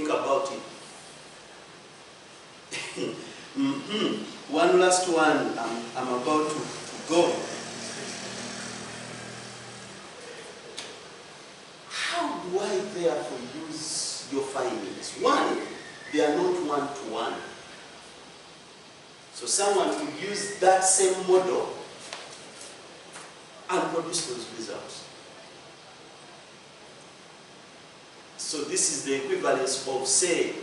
think about it. One last one, I'm about to go. How do I therefore use your findings? One, they are not one-to-one. So someone could use that same model and produce those results. So this is the equivalence of, say,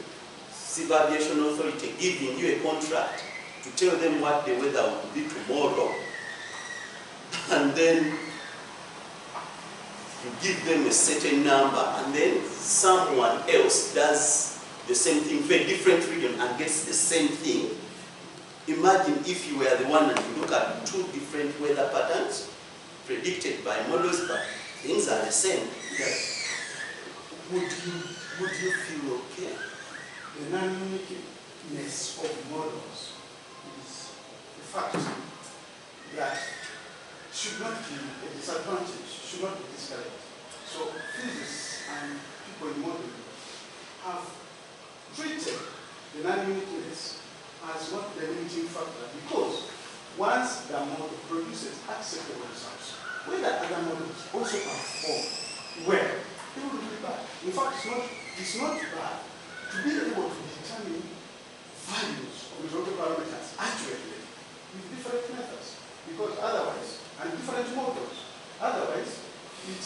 Civil Aviation Authority giving you a contract to tell them what the weather will be tomorrow, and then you give them a certain number, and then someone else does the same thing for a different region and gets the same thing. Imagine if you were the one and you look at two different weather patterns predicted by models, but things are the same. Yes. Would you feel okay? The non-uniqueness of models is the fact that should not be a disadvantage, should not be discouraged. So physicists and people in modeling have treated the non-uniqueness as not the limiting factor, because once the model produces acceptable results, whether other models also perform well, it will be bad. In fact, it's not bad to be able to determine values of measurable parameters accurately with different methods, because otherwise, and different models, otherwise, it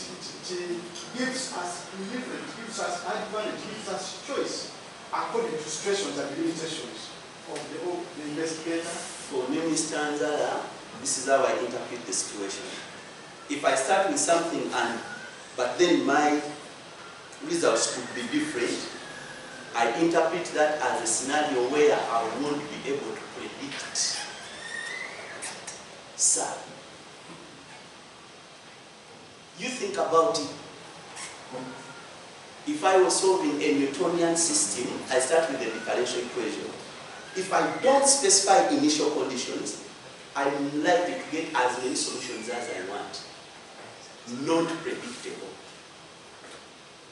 gives us leverage, gives us advantage, gives us choice according to situations and limitations of the investigator. For me, Mr. Anzala, this is how I interpret the situation. If I start with something but then my results could be different, I interpret that as a scenario where I won't be able to predict. Sir, you think about it. If I was solving a Newtonian system, I start with a differential equation. If I don't specify initial conditions, I'm likely to get as many solutions as I want. Not predictable.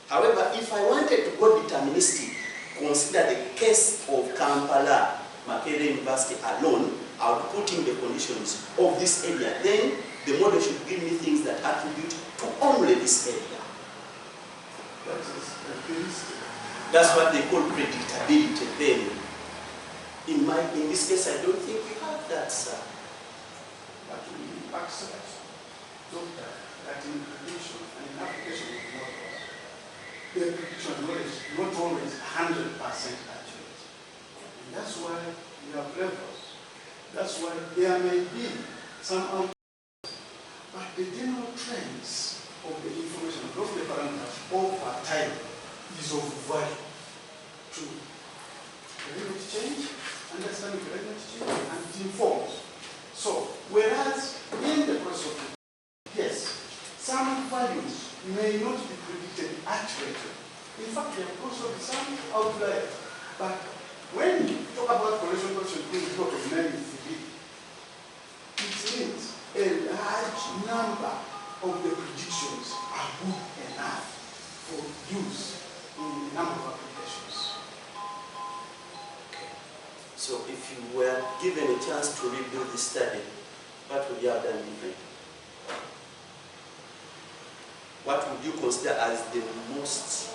However, if I wanted to go deterministic, consider the case of Kampala, Makerere University alone, I would put in the conditions of this area. Then the model should give me things that attribute to only this area. That's what they call predictability. Then, in this case, I don't think we have that, sir. But we accept that in prediction and in application of models, the prediction is not always 100% accurate. And that's why we have levels. That's why there may be some outcomes, but the general trends of the information, of the parameters over time is of value to climate change, understanding climate change, and it informs. So, whereas in the process of yes, some values may not be predicted accurately. In fact, there are also some outliers. But when you talk about correlation coefficient being equal to 93, it means a large number of the predictions are good enough for use in a number of applications. Okay. So if you were given a chance to redo the study, what would you have done differently? What would you consider as the most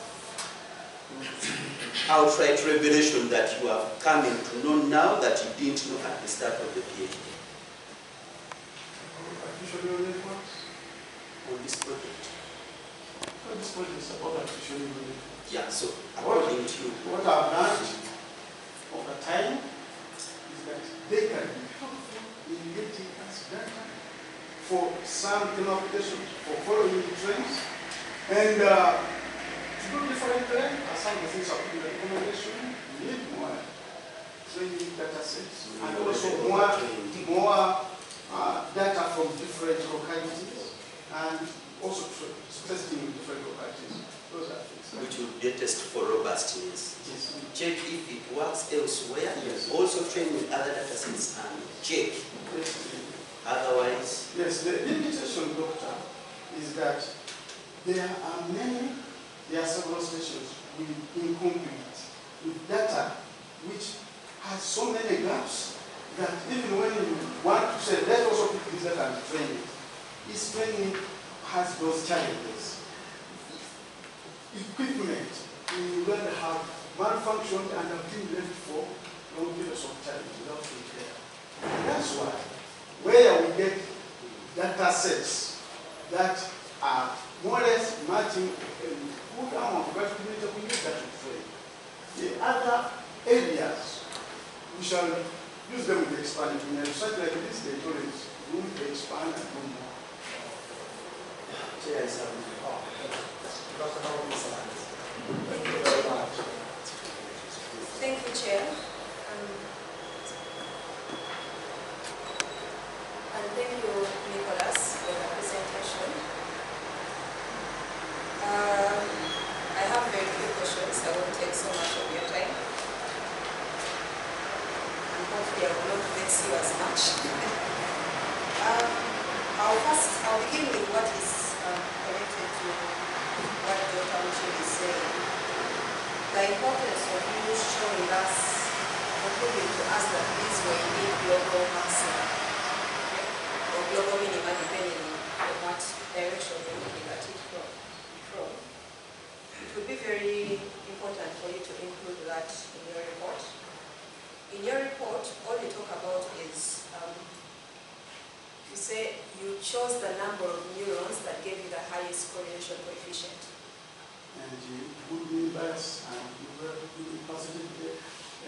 outright revelation that you have coming to know now that you didn't know at the start of the PhD? Artificial neural networks? On this project? Well, this project is about artificial neural networks. Yeah, so according to you, what I've learned over time is that they can be helpful in getting us data for some applications, for following trends, and to do differently, as some of the things are put in the recommendation, we need more training data sets, and also more data from different localities, and also testing in different localities. Those are things. Which would be a test for robustness. Yes. Check if it works elsewhere. Yes. Also train with other data sets and check. Yes. Otherwise, yes, the limitation, doctor, is that there are several stations with incomplete with data which has so many gaps that even when you want to say, let's also pick this data and train it, this training has those challenges. Equipment, we will have malfunctioned and have been left for long periods of time without repair. And that's why, where we get data sets that are more or less matching a good amount of capability, we use that to train. The other areas, we shall use them with expanding. In a research like this, there is room to expand and do more. Chair, Dr. Thank you very much. Thank you, Chair. And thank you, Nicholas, for the presentation. I have very few questions. I won't take so much of your time. And hopefully I will not vex you as much. I'll begin with what is connected to what Dr. Muchin is saying. The importance of you showing us, or proving to us that these were indeed global maxima, or global minima, depending on what direction you're looking at it from. It would be very important for you to include that in your report. In your report, all you talk about is, you say you chose the number of neurons that gave you the highest correlation coefficient. And you put me bias and you were doing positive,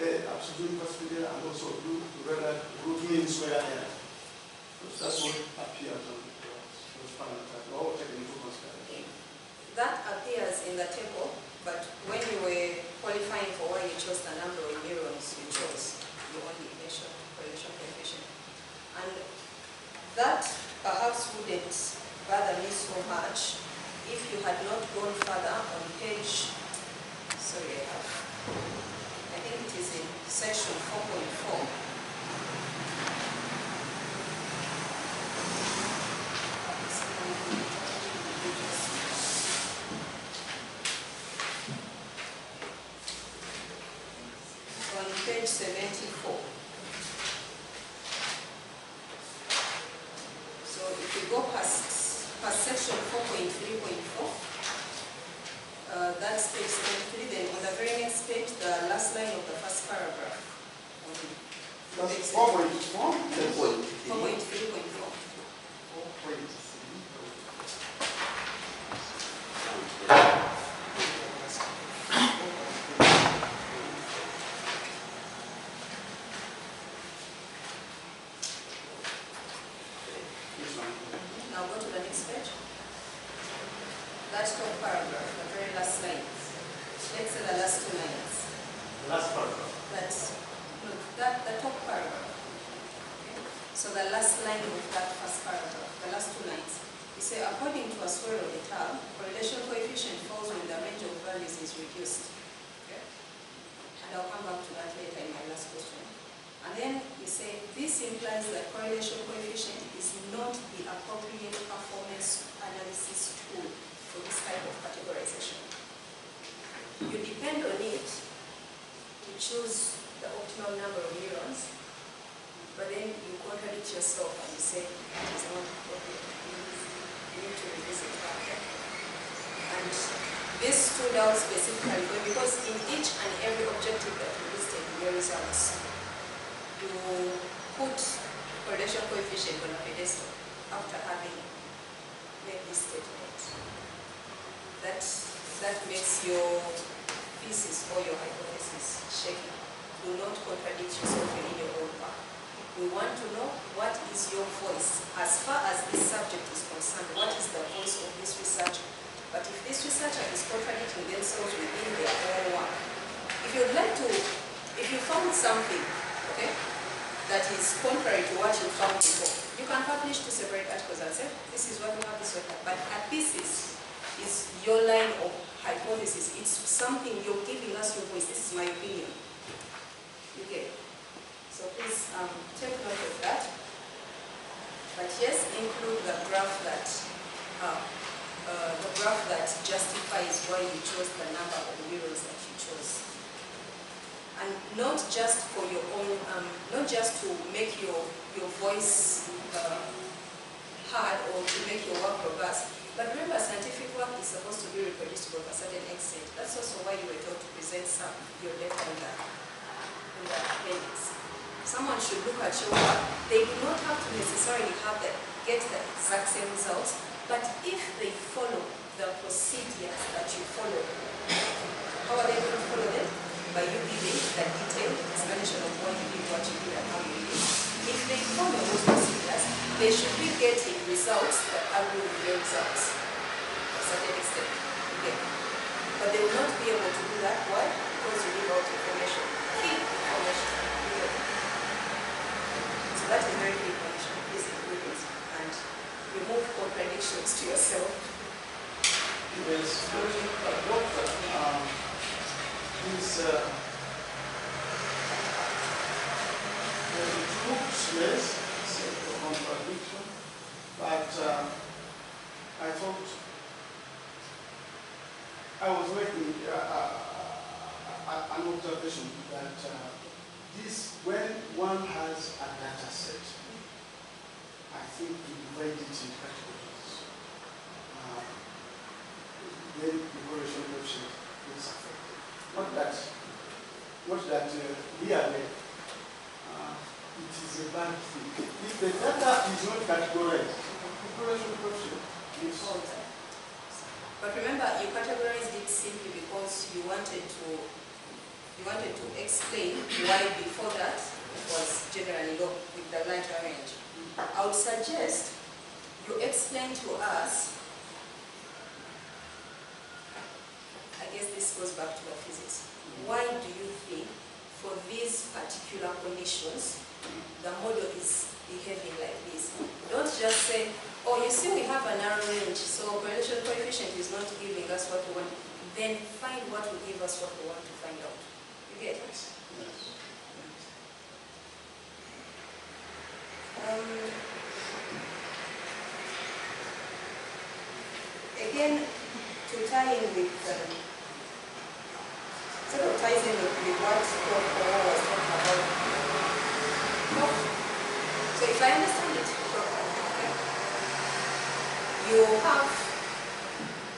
absolute positive, and also do rather root mean square error. That's what appears on those parameters, all taken into consideration. That appears in the table, but when you were qualifying for why you chose the number of neurons you chose, you only mentioned correlation coefficient. And that perhaps wouldn't bother me so much if you had not gone further on page, sorry, I think it is in section 4.4. On page 74. So if you go past section 4.3.4, that's page 73, then on the very next page, the last line of the first paragraph. That's 4.4? 4.3.4. Now go to the next page. That top paragraph, the very last line. Let's say the last two lines. The last paragraph. The top paragraph. Okay. So the last line of that first paragraph, the last two lines. You say, according to Asuero et al., correlation coefficient falls when the range of values is reduced. Okay. And I'll come back to that later in my last question. And then you say, this implies that correlation coefficient is not the appropriate performance analysis tool for this type of categorization. You depend on it to choose the optimal number of neurons, but then you contradict yourself and you say, it is not appropriate. You need to revisit that. And this stood out specifically because in each and every objective that you listed in your results, you put correlation coefficient on a pedestal after having made this statement. That makes your thesis or your hypothesis shaky. Do not contradict yourself in your own work. We want to know what is your voice. As far as this subject is concerned, what is the voice of this researcher? But if this researcher is contradicting themselves within their own work, if you'd like to, if you found something, okay, that is contrary to what you found before, you can publish two separate articles and say, this is what we have, this is what we have. But a thesis is your line of hypothesis. It's something you're giving us your voice. This is my opinion. Okay. So please take note of that. But yes, include the graph that justifies why you chose the number of neurons that you chose. and not just for your own, not just to make your voice hard or to make your work robust. But remember, scientific work is supposed to be reproducible to a certain extent. That's also why you were told to present some your data in the appendix. Someone should look at your work. They do not have to necessarily get the exact same results, but if they follow the procedures that you follow, how are they going to follow them? By you giving the detailed explanation of what you did, what you did, and how you did. If they follow those procedures, they should be getting results that agree with your results to a certain extent. Okay. But they will not be able to do that. Why? Because you leave out information. Key information. Okay. So that is very key information. Please include it and remove contradictions to yourself. Yes, doctor, it looks less, say, a contradiction, but I thought I was making an observation that when one has a data set, I think we divide it in categories. Then the correlation coefficient is affected. Not that we are there. It is a bad thing. If the data is not categorized, the correlation coefficient is altered. But remember, you categorized it simply because you wanted to explain why before that it was generally low with the larger range. I would suggest you explain to us. I guess this goes back to the physics. Why do you think for these particular conditions, the model is behaving like this? Don't just say, oh, you see we have a narrow range, so correlation coefficient is not giving us what we want. Then find what will give us what we want to find out. You get it? Yes. Again, to tie in with sort of ties in with what Paul was talking about. So if I understand it properly, okay, you have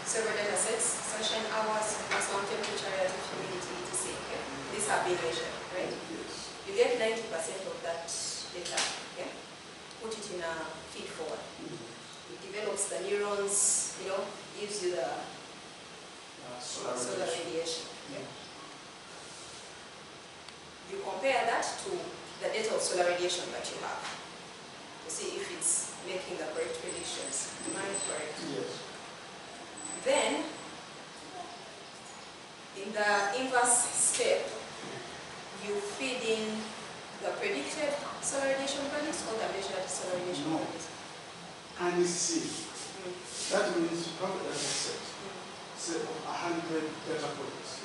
several data sets, sunshine hours, maximum temperature, relative humidity, etc. Okay? These have been measured, right? Yes. You get 90% of that data, okay? Put it in a feed forward. It develops the neurons, gives you the solar radiation. Okay? You compare that to the data of solar radiation that you have to see if it's making the correct predictions. Am I correct? Yes. Then, in the inverse step, you feed in the predicted solar radiation values or the measured solar radiation values. And you see, that means you have a data set, say 100 data points.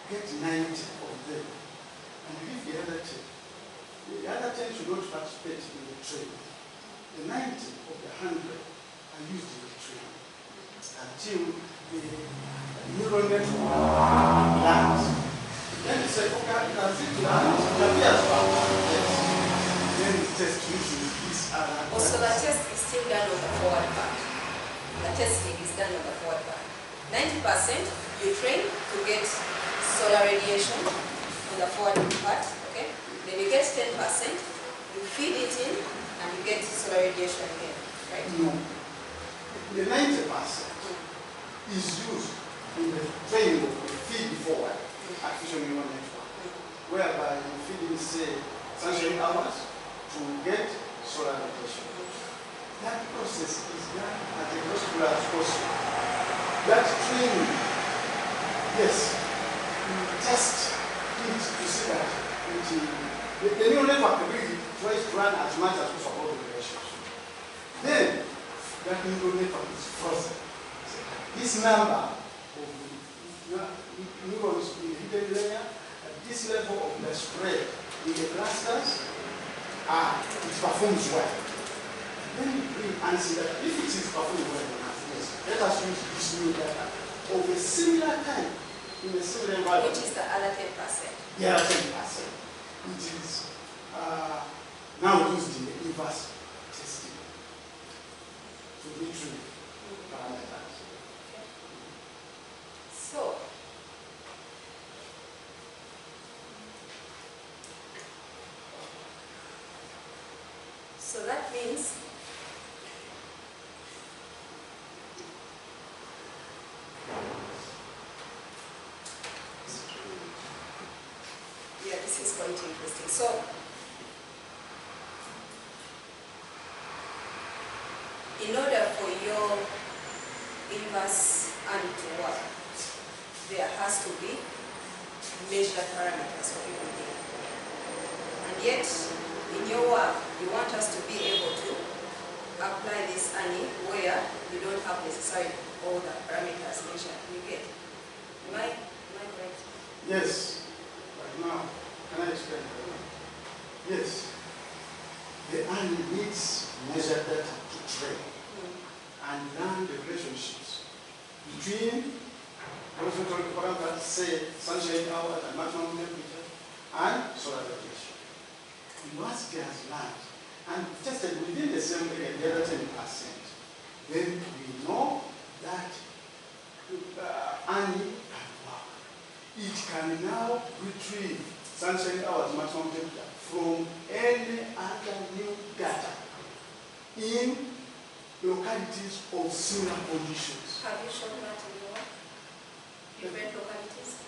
Get 90 of them, and leave the other 10. The other 10 should not participate in the training. The 90 of the 100 are used in the training until the neural network lands. Then you say, okay, does it land? It appears fast. Yes. Then it tests using this other. Also, the test is still done on the forward part. The testing is done on the forward part. 90% you train to get solar radiation on the forward part, okay? Then you get 10%, you feed it in, and you get solar radiation again, right? No. The 90% is used in the training of the feed forward artificial neural network, whereby you feed in, say, sunshine hours to get solar radiation. That process is done as aggressively as possible. That training, yes, you test it to see that the neural network really tries to run as much as possible the relationship. Then, that neural network is frozen. This number of neurons in the hidden layer, at this level of the spread in the clusters, it performs well. Then you bring and see that if it is performing well enough, yes, let us use this new data of a similar time in a similar environment. Which is the other 10%. The other 10%. It is now used in the inverse testing to retrieve parameters. So that means this is quite interesting. So in order for your inverse and to work, there has to be measured parameters for everything. And yet, in your work, you want us to be able to apply this ANI where you don't have necessarily all the parameters measured. You get? Am I correct? Yes. But now, can I explain? Yes. The ANI needs measured data to train and learn the relationships between those parameters, say sunshine hours and maximum temperature, and solar radiation. Once it has learned and tested within the same area, the other 10%, then we know that ANI can work. It can now retrieve sunshine hours maximum temperature from any other new data in localities of similar conditions. Have you shown that in your work? Different localities?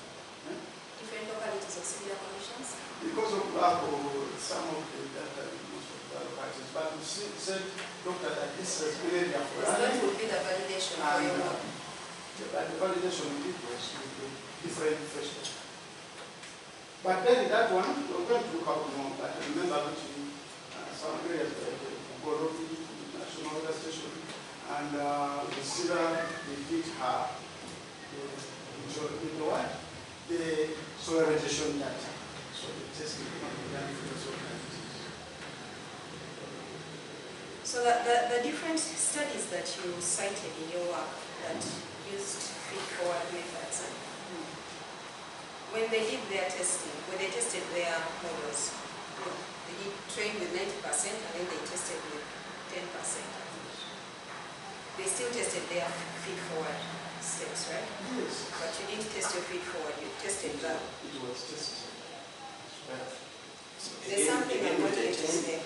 Different localities of similar conditions? Because of lack of some of the data in most of the localities, but we said, doctor, that this is an area for that would be the validation for your work. The validation we did was with the different thresholds. But then that one, we're going to look out more, but remember between some areas like Gorobi, National Weather Station, and the Sierra, they did have the solar radiation data. So the testing can be done for those localities. So the different studies that you cited in your work that used feed-forward methods, when they did their testing, when they tested their models, they did train with 90% and then they tested with 10%. They still tested their feed-forward steps, right? Yes. But you didn't test your feed-forward, you tested that. It was tested. There's something I wanted to say.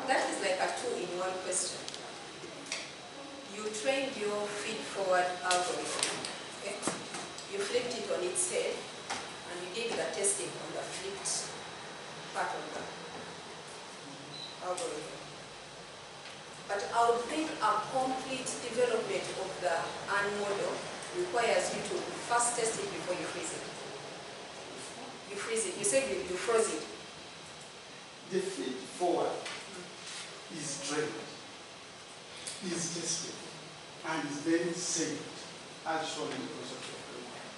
That is like a two-in-one question. You trained your feed-forward algorithm. Okay? You flipped it on its head, and you did the testing on the flipped part of the algorithm. But I would think a complete development of the ANI model requires you to first test it before you freeze it. You freeze it. You said you froze it. The feed forward is trained, is tested, and is then saved, as shown in the conceptual framework.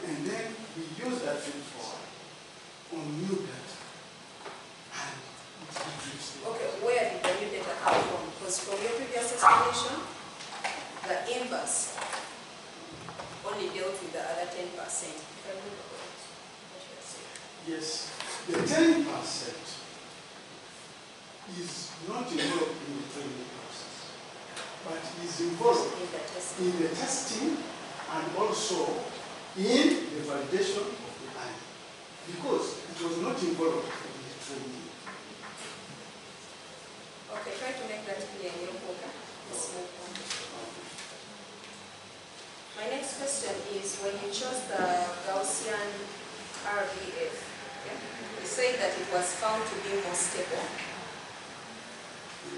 And then we use that feed forward on new data, and it retrieves the Okay, where did the new data come from? Because from your previous explanation, the inverse only dealt with the other 10%. If I remember correct, what you are saying. Yes, the 10% is not involved in the training process, but is involved in the testing and also in the validation of the ANI, because it was not involved in the training. Okay, try to make that clear in your book. My next question is, when you chose the Gaussian RBF, okay, you say that it was found to be more stable.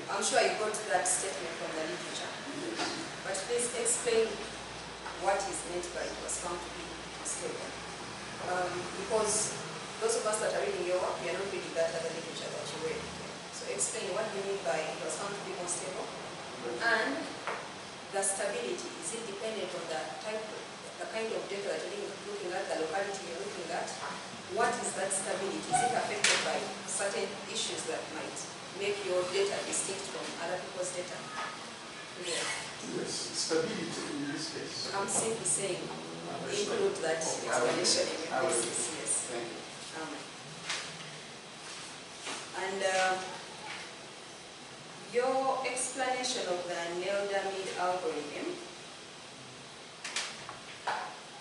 I'm sure you got that statement from the literature. But please explain what is meant by it was found to be stable. Because those of us that are reading your work, we are not reading that other literature that you read. So explain what you mean by it was found to be more stable. And the stability, is it dependent on the type of the kind of data that you're looking at, the locality you're looking at, what is that stability? Is it affected by certain issues that might make your data distinct from other people's data? Yeah. Yes, stability in this case. I'm simply saying include that explanation in your thesis. Yes. Thank you. And your explanation of the Nelda-Mead algorithm,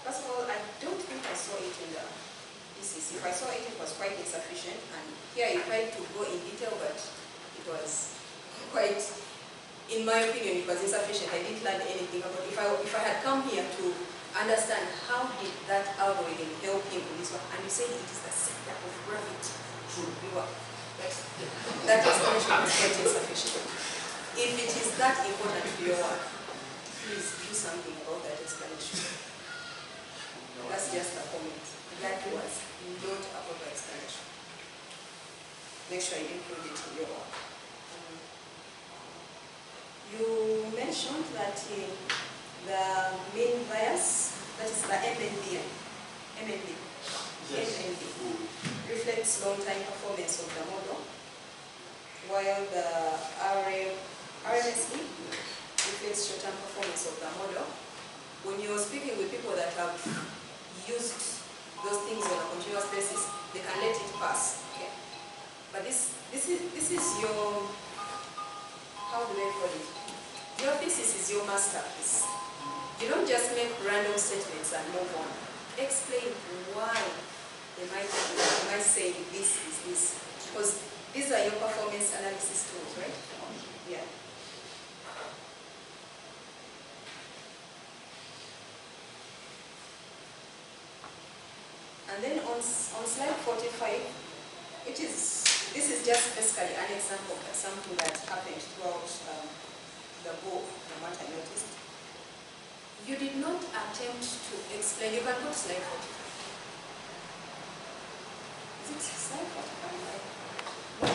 first of all, I don't think I saw it in the thesis. If I saw it, it was quite insufficient. And here you tried to go in detail, but it was quite, in my opinion, it was insufficient. I didn't learn anything about it. If I had come here to understand how did that algorithm help him in this one, and you say it is the center of gravity, that explanation is quite insufficient. If it is that important to your work, please do something about that explanation. That's just a comment. That was not a proper explanation. Make sure you include it in your work. You mentioned that the mean bias, that is the MNB, Yes. MNB, reflects long-time performance of the model, while the RMSE reflects short-term performance of the model. When you're speaking with people that have used those things on a continuous basis, they can let it pass. Okay? But this is your, how do I call it? Your thesis is your masterpiece. You don't just make random statements and move on. Explain why they might say this is this. Because these are your performance analysis tools, right? Yeah. And then on slide 45, this is just basically an example of something that happened throughout the book, from what I noticed. You did not attempt to explain. You can put slide 45. Is it slide 45?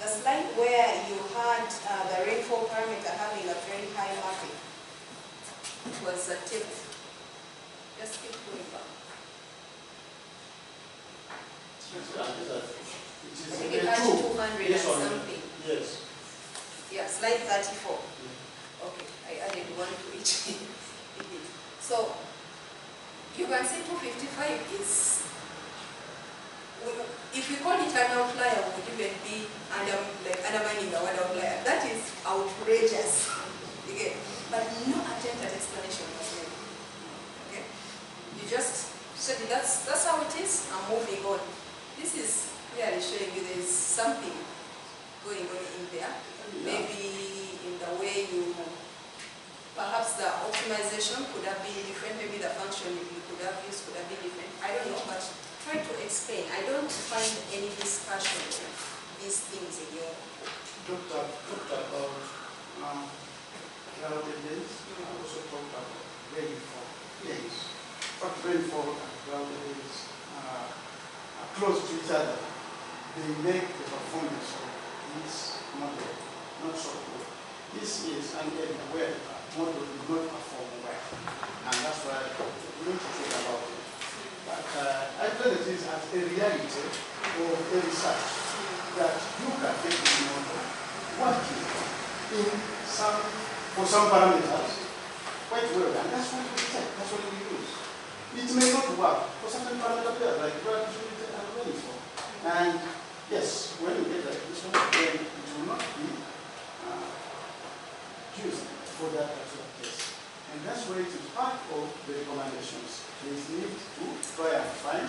The slide where you had the rainfall parameter having a very high marking. It was a tip. Just keep going back. I think it had 200 and something. Yes. Yeah, slide 34. Okay, I added one to each. So, you can see 255 is, if we call it an outlier, would even be undermining the word outlier. That is outrageous. Okay? But no attempt at explanation was made. Okay? You just said that's how it is, I'm moving on. This is clearly showing you there's something going on in there. Maybe in the way you, perhaps the optimization could have been different, maybe the function you could have used could have been different. I don't know, but try to explain. I don't find any discussion of these things in your book. Talked about cloudy days. I also talked about rainfall days. But rainfall and cloudy days are close to each other. They make the performance of this model not so good. This is an area where the model did not perform well. And that's why we need to think about it. But I feel it is as a reality of a research that you can take the model working in for some parameters quite well. And that's what we check, that's what we use. It may not work for certain parameters there, like gravity and rainfall. And yes, when you get like this one, then it will not be used for that particular case. And that's where it is part of the recommendations. There is need to try and find,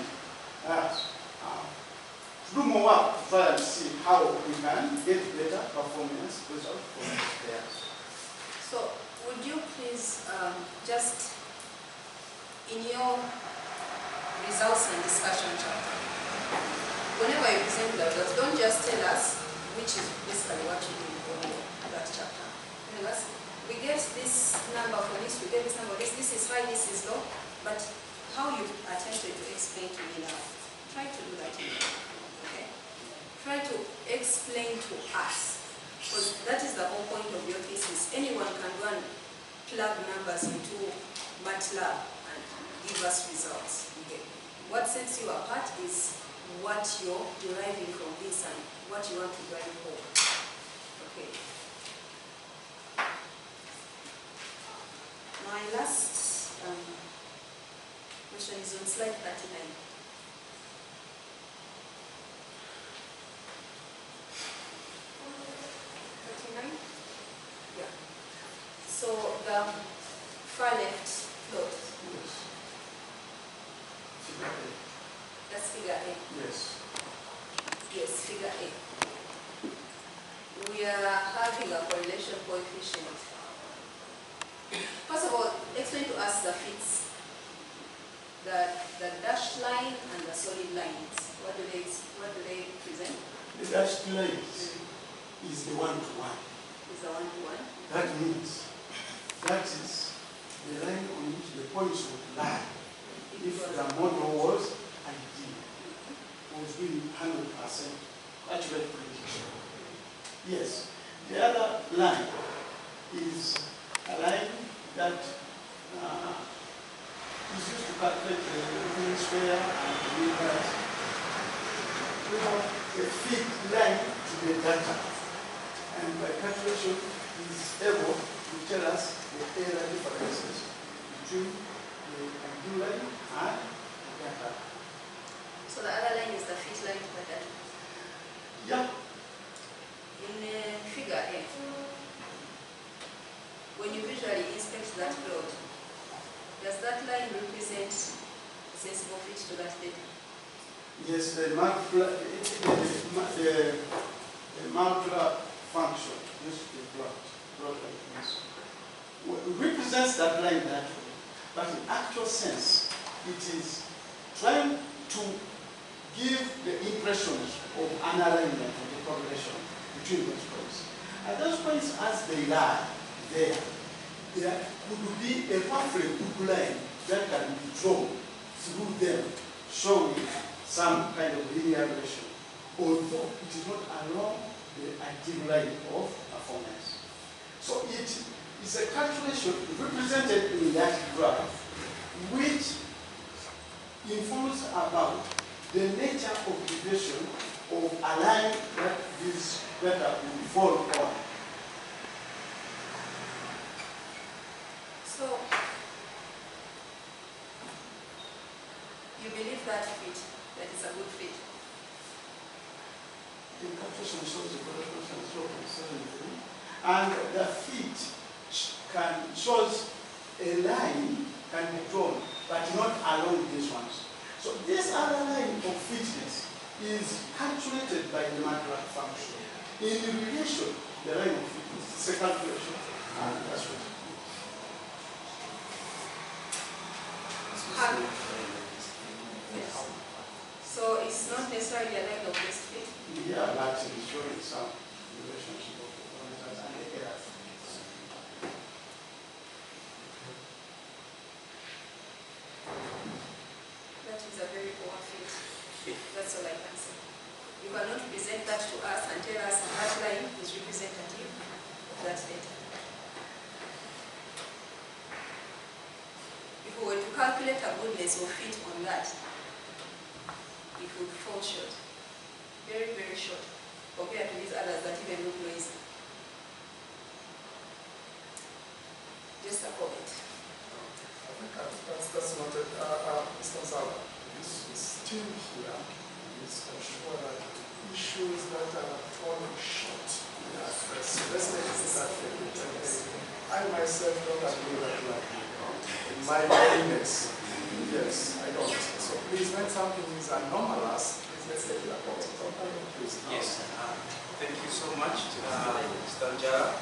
do more work to try and see how we can get better performance results from there. So, would you please just, in your results and discussion chapter, whenever you present the results, don't just tell us which is basically what you did for that chapter. We get this number for this, we get this number for this is high, this is low, but how you attempted to explain to me now, try to do that again, okay? Try to explain to us, because that is the whole point of your thesis. Anyone can go and plug numbers into MATLAB and give us results. Okay. What sets you apart is what you're deriving from this and what you want to drive home. Okay. My last question is on slide 39. Yeah. So the far left plot, that's figure A. Yes. Yes, figure A. We are having a correlation coefficient. First of all, explain to us the fits, the dashed line and the solid lines. What do they present? The dashed lines is the one-to-one. Is the one-to-one? That means that is the line on which the points would lie. If the model was ideal, was doing 100% accurate prediction. Yes. The other line is a line that is used to calculate the mean square and the mean that. We have a fit line to the data. And by calculation, is able to tell us the error differences between the ideal line and the data. So the other line is the fit line to the data. Yeah. In figure A, when you visually inspect that plot, does that line represent a sensible fit to that data? Yes, the multiplier function, just the plot like this, represents that line that way. But in actual sense, it is trying to give the impressions of an alignment and the correlation between those points. And those points, as they lie there would be a roughly good line that can be drawn through them, showing some kind of linear relation, although it is not along the ideal line of performance. So it is a calculation represented in that graph, which informs about the nature of deviation of a line that this data will fall on. So, you believe that fit, that it's a good fit? The calculation shows the correlation is 0.73, and the fit shows a line can be drawn, but not along these ones. So this other line of fitness is calculated by the MATLAB function in relation to the line of fitness. It's a calculation, and that's what it is. Yes. So it's not necessarily a line of best fit. Yeah, but it's showing some relationship of the parameters and the errors. That is a very poor fit. That's all I can say. You cannot present that to us and tell us that line is representative of that data. If we were to calculate a goodness of fit on that, it would fall short. Very, very short, compared to these others that even look noisy. Just a comment. I think that's not it. Mr. Zala, this is still here. It's ensure that issues that are falling short are addressed. Let's take this as I myself don't agree with that. In my willingness, yes, I don't. So please, when something is anomalous, let's take it about it. Yes, thank you so much, Mr. Njara.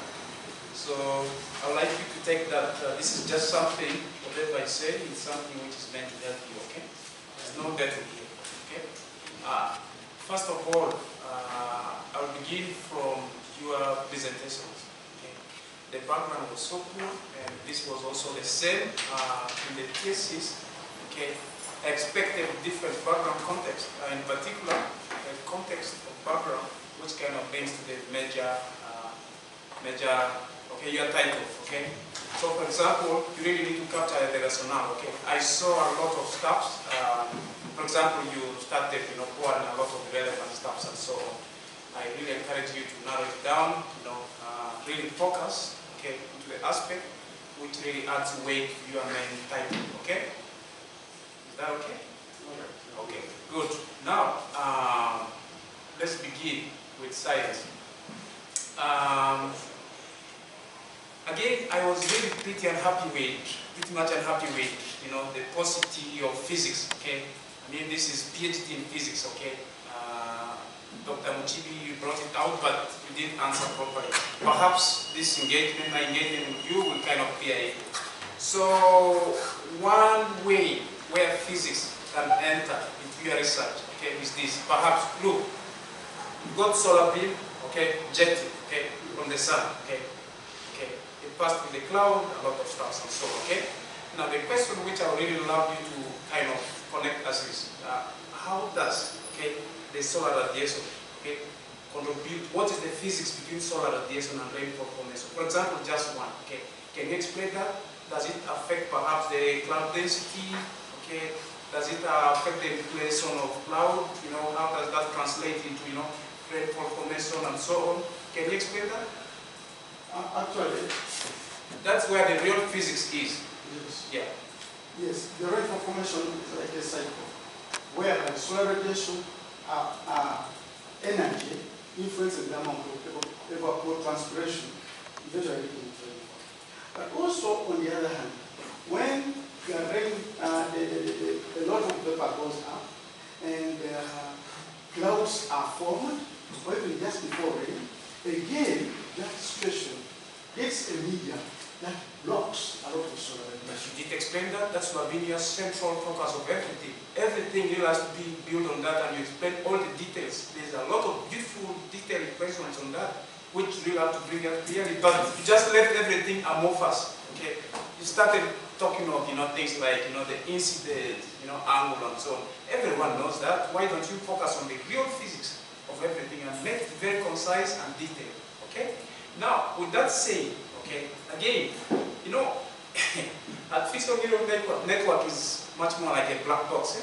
So I'd like you to take that this is just something, whatever I say, is something which is meant to help you, okay? There's no battle here, okay? First of all, I'll begin from your presentations, okay? The background was so good, and this was also the same in the thesis, okay? I expected different background context, in particular, the context of background, which kind of brings to the major, okay, your title, okay? So for example, you really need to capture the rationale, okay? I saw a lot of stuff. For example, you started, pouring a lot of relevant stuff and so on. I really encourage you to narrow it down, really focus, okay, into the aspect which really adds weight to your main title, okay? Is that okay? Okay, good. Now, let's begin with science. Again, I was really pretty much unhappy with, the paucity of physics, okay? I mean, this is PhD in physics, okay? Dr. Muchibi brought it out, but you didn't answer properly. Perhaps this engagement, my engagement with you will kind of clear it. So, one way where physics can enter into your research, okay, is this. Perhaps, look, you got solar beam, okay, jetting, okay, from the sun, okay. It passed through the cloud, a lot of stuff and so on, okay. Now, the question which I would really love you to kind of connect us is, how does, okay, the solar radiation, okay, contribute? What is the physics between solar radiation and rainfall formation? For example, just one, okay. Can you explain that? Does it affect perhaps the cloud density, okay? Does it affect the inflation of cloud? How does that translate into, rainfall formation and so on? Can you explain that? Actually, that's where the real physics is. yes. Yeah. Yes, the rainfall formation is like a cycle, where the solar radiation energy influences the amount of evapotranspiration, eventually in rainfall. But also, on the other hand, when the rain, a lot of vapor goes up, and clouds are formed, or even just before rain, again, that situation gets a medium that blocks a lot of solar radiation. You did explain that. That's Slovenia's central focus of everything. Everything really has to be built on that, and you explain all the details. There's a lot of beautiful, detailed questions on that, which really have to bring out clearly. But you just left everything amorphous. Okay, you started talking of things like the incident, angle and so on. Everyone knows that. Why don't you focus on the real physics of everything and make it very concise and detailed? Okay. Now, with that said, okay, again, artificial neural network is much more like a black box.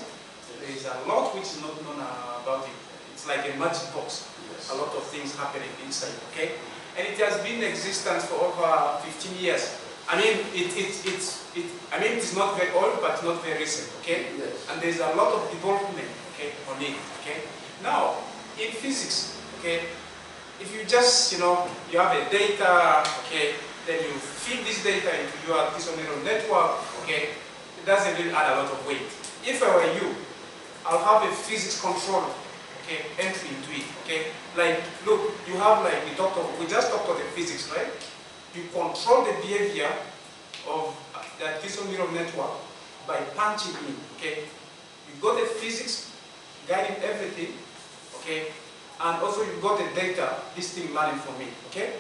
There is a lot which is not known about it. It's like a magic box. Yes. A lot of things happening inside, okay? And it has been in existence for over 15 years. I mean, it is not very old, but not very recent, okay? Yes. And there's a lot of development, okay, on it, okay? Now, in physics, okay, if you just, you have a data, okay, then you feed this data into your artificial neural network, okay, it doesn't really add a lot of weight. If I were you, I'll have a physics control, okay, entry into it, okay? Like, look, you have like, we just talked about the physics, right? You control the behavior of the artificial neural network by punching in, okay? You got the physics guiding everything, okay? And also you've got the data, this thing learning from me, okay?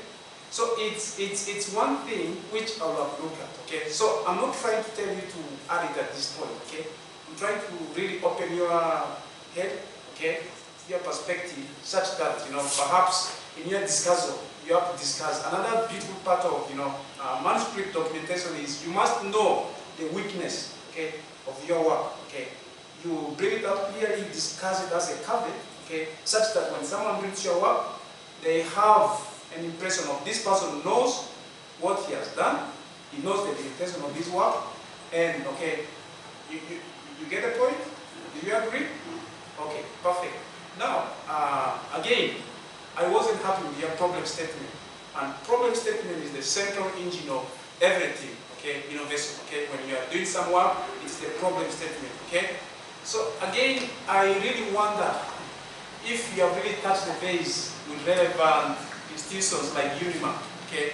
So it's one thing which I will have looked at, okay? So I'm not trying to tell you to add it at this point, okay? I'm trying to really open your head, okay? Your perspective, such that, perhaps in your discussion, you have to discuss. Another beautiful part of, manuscript documentation is you must know the weakness, okay, of your work, okay? You bring it up clearly, discuss it as a caveat, okay, such that when someone reads your work, they have an impression of this person knows what he has done, he knows the limitation of his work, and okay, you get the point? Do you agree? Okay, perfect. Now, again, I wasn't happy with your problem statement, and problem statement is the central engine of everything, okay, innovation, okay? When you are doing some work, it's the problem statement, okay? So again, I really wonder if you have really touched the base with relevant institutions like UNIMA, okay?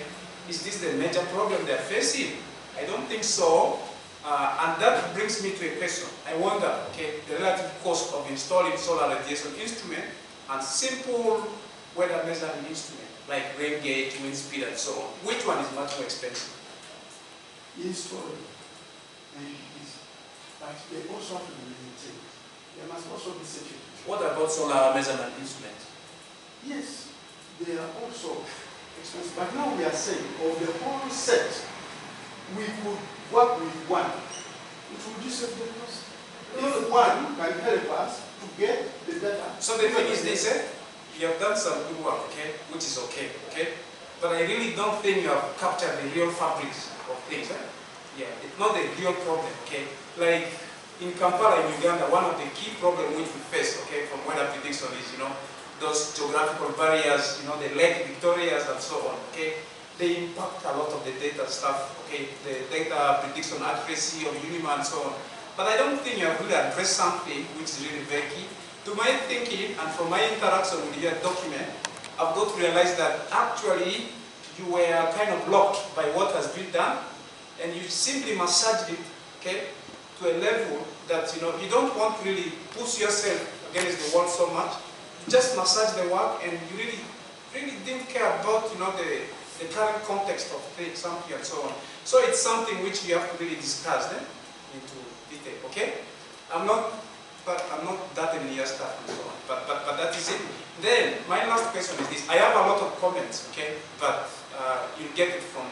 Is this the major problem they're facing? I don't think so. And that brings me to a question. I wonder, okay, the relative cost of installing solar radiation instrument and simple weather measuring instrument like rain gauge, wind speed, and so on. Which one is much more expensive? Installing and easy, but they also have to be maintained. There must also be security. What about solar measurement instruments? Yes, they are also expensive. But now we are saying of the whole set we could work with one, it would reduce the cost. If one can help us to get the data. So the thing is this, you have done some good work, okay, which is okay, okay? But I really don't think you have captured the real fabrics of things, Yeah, it's not the real problem, okay? Like in Kampala, in Uganda, one of the key problems which we face, okay, from weather prediction is, those geographical barriers, the Lake Victorias and so on, okay? They impact a lot of the data stuff, okay? The data prediction accuracy of UNIMA and so on. But I don't think you have really addressed something which is really very key. To my thinking, and from my interaction with your document, I've got to realize that actually you were kind of blocked by what has been done, and you simply massaged it, okay, to a level that you don't want to really push yourself against the wall so much. You just massage the work, and you really didn't care about the current context of something and so on. So it's something which you have to really discuss into detail, okay? I'm not that many years staff and so on, but that is it. Then my last question is this: I have a lot of comments, okay, but you'll get it from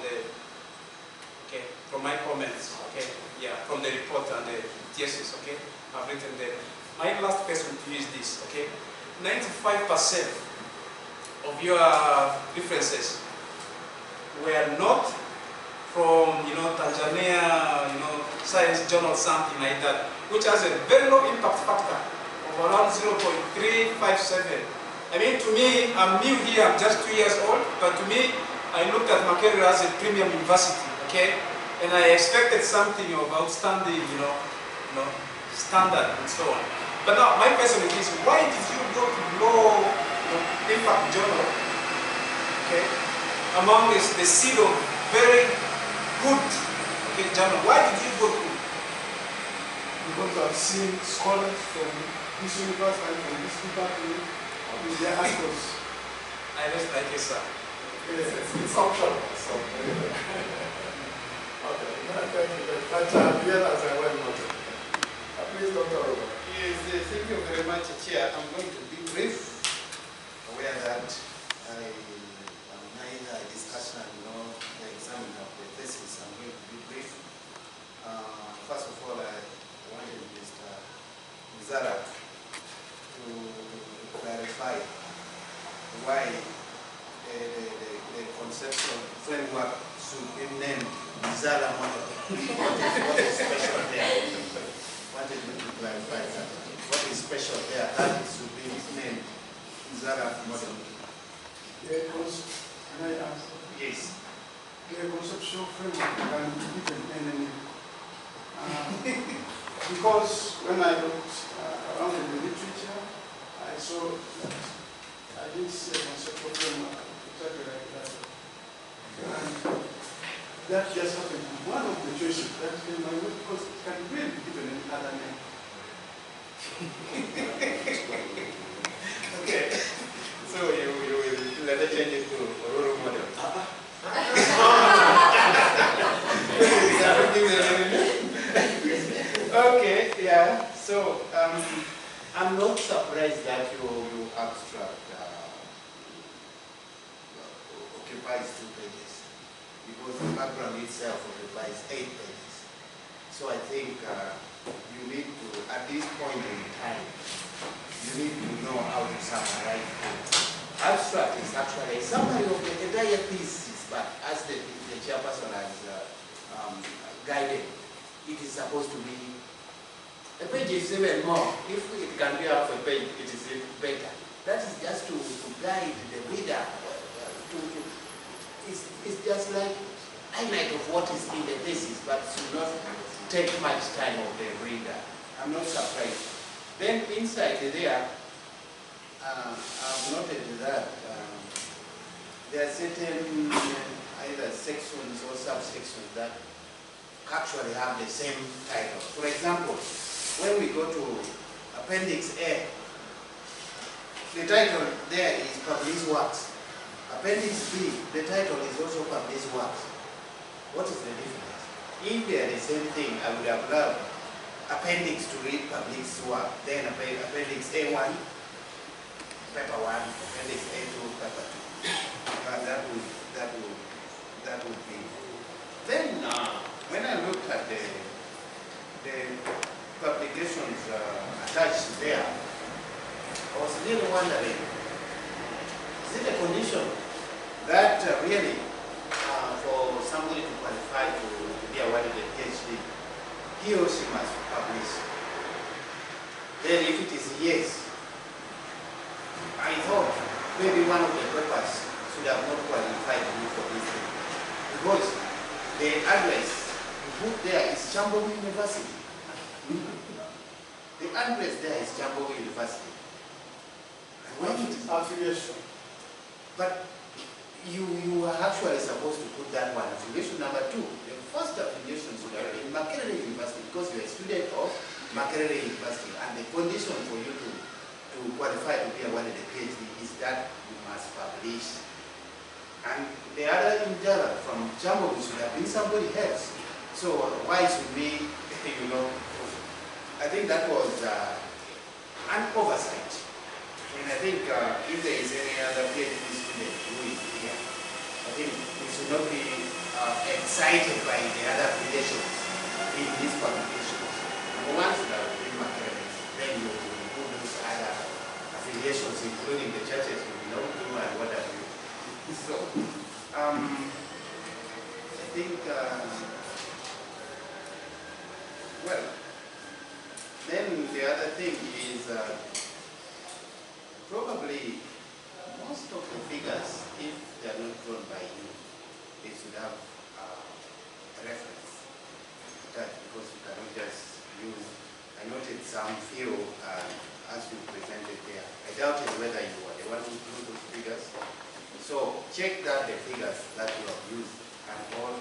my comments, okay, yeah, from the report and the thesis, okay, I've written there. My last question to you is this, okay? 95% of your references were not from, Tanzania, Science Journal, something like that, which has a very low impact factor of around 0.357. I mean, to me, I'm new here, I'm just 2 years old, but to me, I looked at Makerere as a premium university, okay? And I expected something of outstanding, standard and so on. But now, my question is this: why did you go to low impact journal, okay, among the seed of very good, okay, journal? Why did you go to? Because I've seen scholars from this university and from this department with their articles. I just like it, sir. Yes, it's optional. So, okay, thank you. But yes, as I well noted. Please, Dr. Robert. Yes, thank you very much, Chair. I'm going to be brief, aware that I am neither a discussion nor the examiner of the thesis. I'm going to be brief. First of all, I wanted Mr. Zara to clarify why the conceptual framework should be named Zara model. What is special there? Wanted me to clarify that. What is special there that it should be named Zara model? Can I ask? Yes. The conceptual framework can be given any name. Because when I looked around in the literature, I saw that I didn't see a conceptual framework exactly like that. And that just happened to be one of the choices that came my way, because it can really be given any other name. Okay. So you will let it change it to a role model. Okay, yeah. So I'm not surprised that your abstract occupies 2 pages, because the background itself occupies 8 pages. So I think you need to, at this point in time, you need to know how to summarize it. Abstract is actually a summary of the entire thesis, but as the chairperson has guided, it is supposed to be a page is even more. If it can be half a page, it is even better. That is just to guide the reader. It's just like highlight of what is in the thesis, but should not take much time of the reader. I'm not surprised. Then inside there, I've noted that there are certain either sections or subsections that actually have the same title. For example, when we go to Appendix A, the title there is Published Works. Appendix B, the title is also Published Works. What is the difference? If they are the same thing, I would have loved Appendix to read Published Work, then Appendix A1, Paper 1, Appendix A2, Paper 2. That would be. Then really, for somebody to qualify to be awarded a PhD, he or she must publish. Then if it is yes, I thought maybe one of the papers should have not qualified me for this thing. Because the address you put there is Jambo University. The address there is Jambo University. What is affiliation? But you are actually supposed to put that one, affiliation number 2. The first affiliation should have been Makerere University because you are a student of Makerere University, and the condition for you to qualify to be awarded a PhD is that you must publish. And the other individual from Jambo should have been somebody else. So why should we, I think that was an oversight. And I think if there is any other PhD student who is here, I think we should not be excited by the other affiliations in these publications. Once that we materialize, then you include those other affiliations, including the churches you belong to and what have you. So, I think, well, then the other thing is probably most of the figures, if they are not drawn by you, they should have a reference to that, because you cannot just use. I noted some few as you presented there. I doubted whether you were the one who drew those figures. So check that the figures that you have used are all,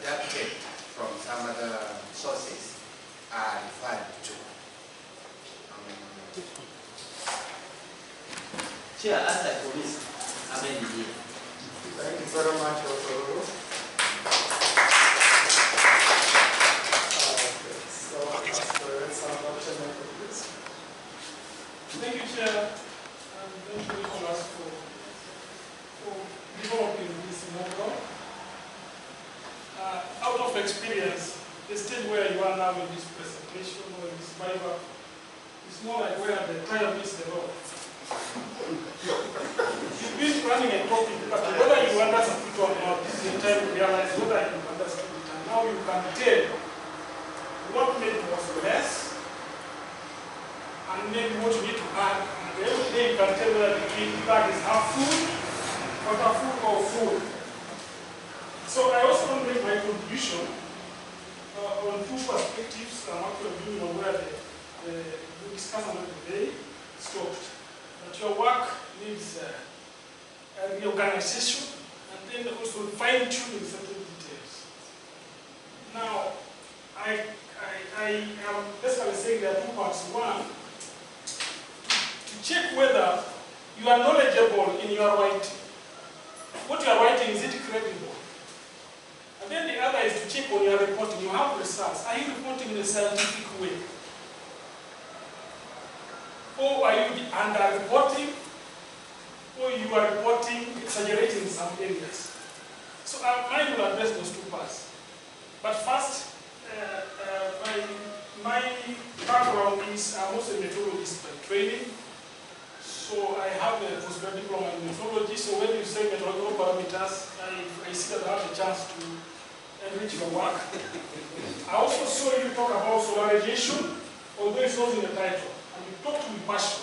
adapted from some other sources are referred to. Chair, as I promised, I'm in here. Thank you very much, Dr. So, let's have a channel for this. Thank you, Chair, and thank you, Nicholas, for developing this model. Out of experience, the stage where you are now in this presentation or in this Bible is more like where the trial meets the law. You've been running a topic, but whether you understand it or not, this is the time to realize whether you understood it. And now you can tell what maybe was less, and maybe what you need to add. And the end of the day, you can tell whether the bag is half full, quarter full, or full. So I also want to make my contribution on two perspectives I'm actually doing on where the discussion of the day stopped. That your work needs a reorganization and then also fine-tuning certain details. Now, I am basically saying there are two parts. One, to check whether you are knowledgeable in your writing. What you are writing, is it credible? And then the other is to check on your reporting. You have results. Are you reporting in a scientific way? Or are you under-reporting? Or you are reporting, exaggerating in some areas? So mine will address those two parts. But first, my background is I'm also a methodologist by training. So I have a postgraduate diploma in methodology. So when you say methodological parameters, I see that I have a chance to enrich the work. I also saw you talk about solar radiation, although it's not in the title. And you talk with passion.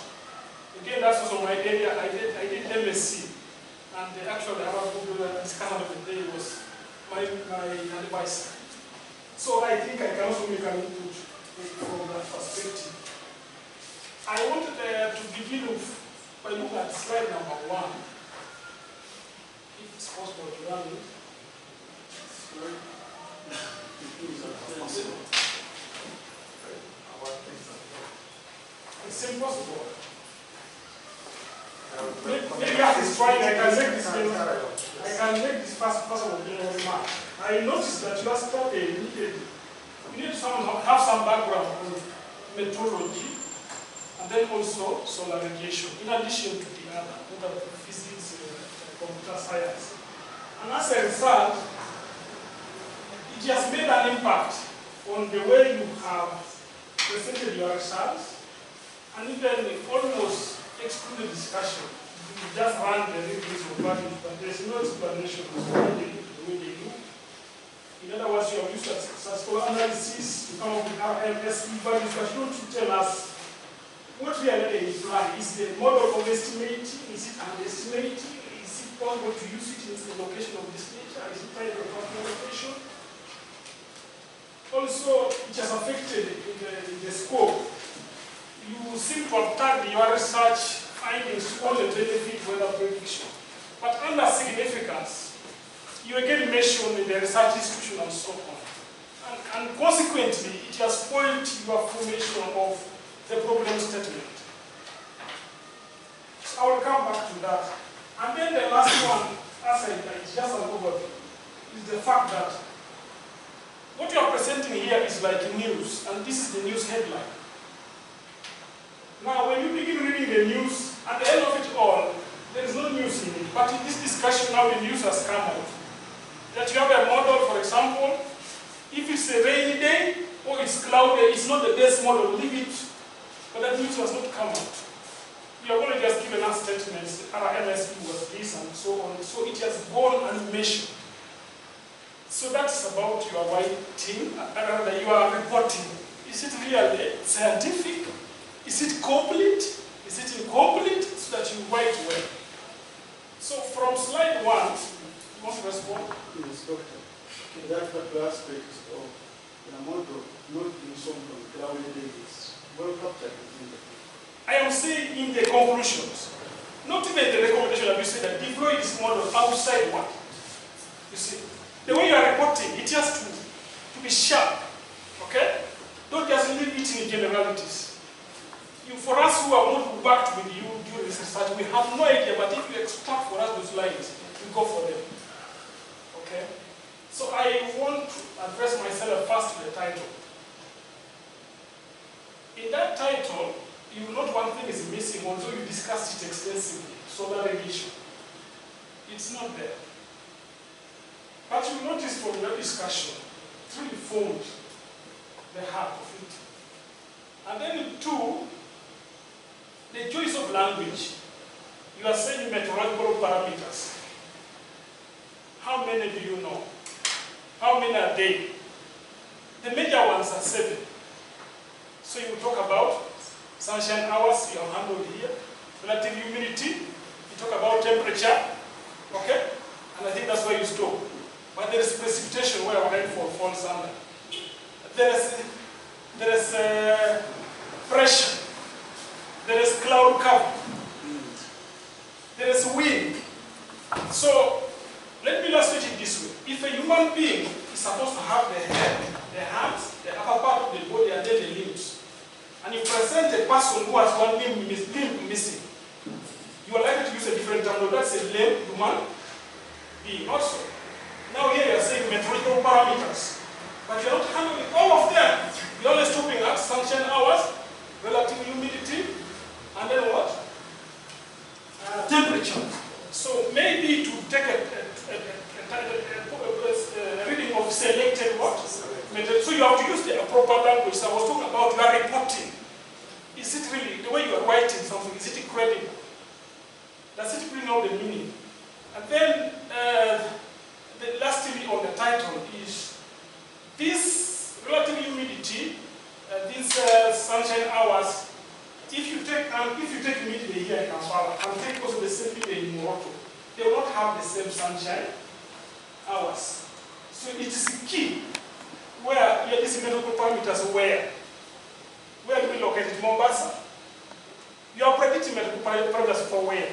Again, that's also my area. I did MSc. And actually, our discussion of the day was my advice. So I think I can also make an input from that perspective. I wanted to begin with by looking at slide number 1. If it's possible to run it. It's impossible. Maybe after trying, I can make this first possible remark. I noticed that you have started immediately. You need to have some background on meteorology and then also solar radiation, in addition to the other physics, computer science. And as a result, it has made an impact on the way you have presented your results, and even almost excluded discussion you just run the reviews of values, but there's no explanation as to why they do the way they do. In other words, you have used statistical analysis to come up with RMS values, but you don't tell us what really they imply. Is the model of estimating? Is it underestimating? Is it possible to use it in the location of this nature? Is it tied to a particular location? Also, it has affected in the scope. You seem to have tagged your research findings to only benefit weather prediction. But under significance, you again mentioned in the research institution and so on. And consequently, it has spoiled your formation of the problem statement. So I will come back to that. And then the last one, as I just an overview, is the fact that what you are presenting here is like news, and this is the news headline. Now, when you begin reading the news, at the end of it all, there is no news in it. But in this discussion now, the news has come out. That you have a model, for example, if it's a rainy day or it's cloudy, it's not the best model, leave it. But that news has not come out. You have only just given us statements, RMSB was this and so on. So it has gone unmentioned. So that's about your writing, rather you are reporting. Is it really scientific? Is it complete? Is it incomplete? So that you write well. So from slide 1, you want to respond? Yes, Doctor. Okay. That particular aspect of the model not being shown on cloudy days, well captured in the book. I am saying in the conclusions, not even the recommendation that you say that deploy this model outside what? You see, the way you are reporting, it has to be sharp, okay? Don't just leave it in generalities. For us who have not worked with you during this research, we have no idea, but if you extract for us those lines, we go for them, okay? So I want to address myself first to the title. In that title, you will note one thing is missing, although you discussed it extensively, solar radiation. It's not there. But you notice from your discussion, it really formed the heart of it. And then 2, the choice of language. You are saying meteorological parameters. How many do you know? How many are they? The major ones are 7. So you talk about sunshine hours, you have handled here, relative humidity, you talk about temperature, okay? And I think that's where you stop. But there is precipitation where rainfall falls under. There is pressure. There is cloud cover. There is wind. So let me illustrate it this way. If a human being is supposed to have the head, the hands, the upper part of the body, and then the limbs, and you present a person who has one limb missing, you are likely to use a different term. That's a limb human being also. Now here you are saying meteorological parameters, but you are not handling all of them. You are only stopping at sunshine hours, relative humidity, and then what? Temperature. So maybe to take a reading of selected what? So you have to use the proper language. So I was talking about your reporting. Is it really, the way you are writing something, is it credible? Does it bring out the meaning? And then the last thing on the title is this relative humidity, these sunshine hours. If you take humidity here in Kampala and take also the same thing in Morocco, they will not have the same sunshine hours. So it is key where these medical parameters where do we locate it? Mombasa. You are predicting medical parameters for where?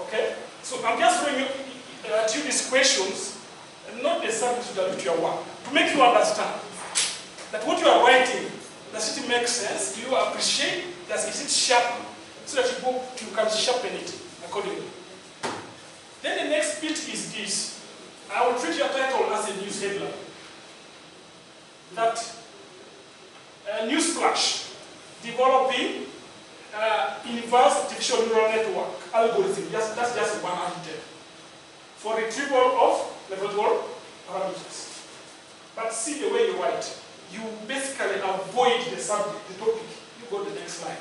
Okay? So I'm just throwing at you these questions, and not the subject to your work, to make you understand that what you are writing, does it make sense? Do you appreciate? Is it sharp? So that you can sharpen it accordingly. Then the next bit is this. I will treat your title as a news headline. That news flash, developing inverse artificial neural network algorithm. That's just one architect for retrieval of meteorological parameters. But see the way you write. You basically avoid the subject, the topic. You go to the next slide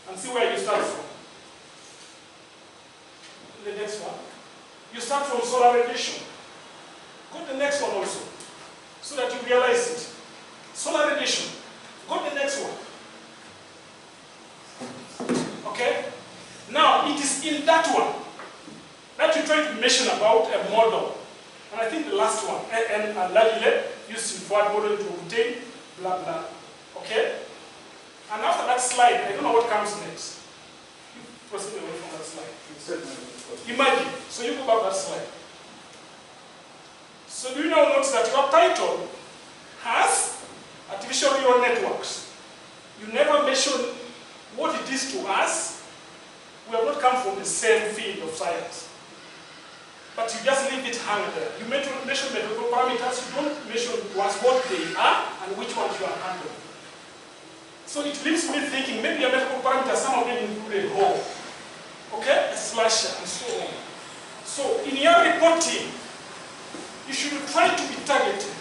and see where you start from. You start from solar radiation. Go to the next one also, so that you realize it. Solar radiation. Go to the next one. Okay? Now, it is in that one that you try to mention about a model. And I think the last one, and largely used in forward model to obtain blah blah. Okay? And after that slide, I don't know what comes next. You proceed away from that slide. Imagine. So you go back that slide. So do you now notice that your title has artificial neural networks? You never mention what it is to us. We have not come from the same field of science. But you just leave it hang there. You mention methodological parameters, you don't mention to us what they are and which ones you are handling. So it leaves me thinking maybe a methodological parameter, some of them include a hole, okay, a slasher, and so on. So in your reporting, you should try to be targeted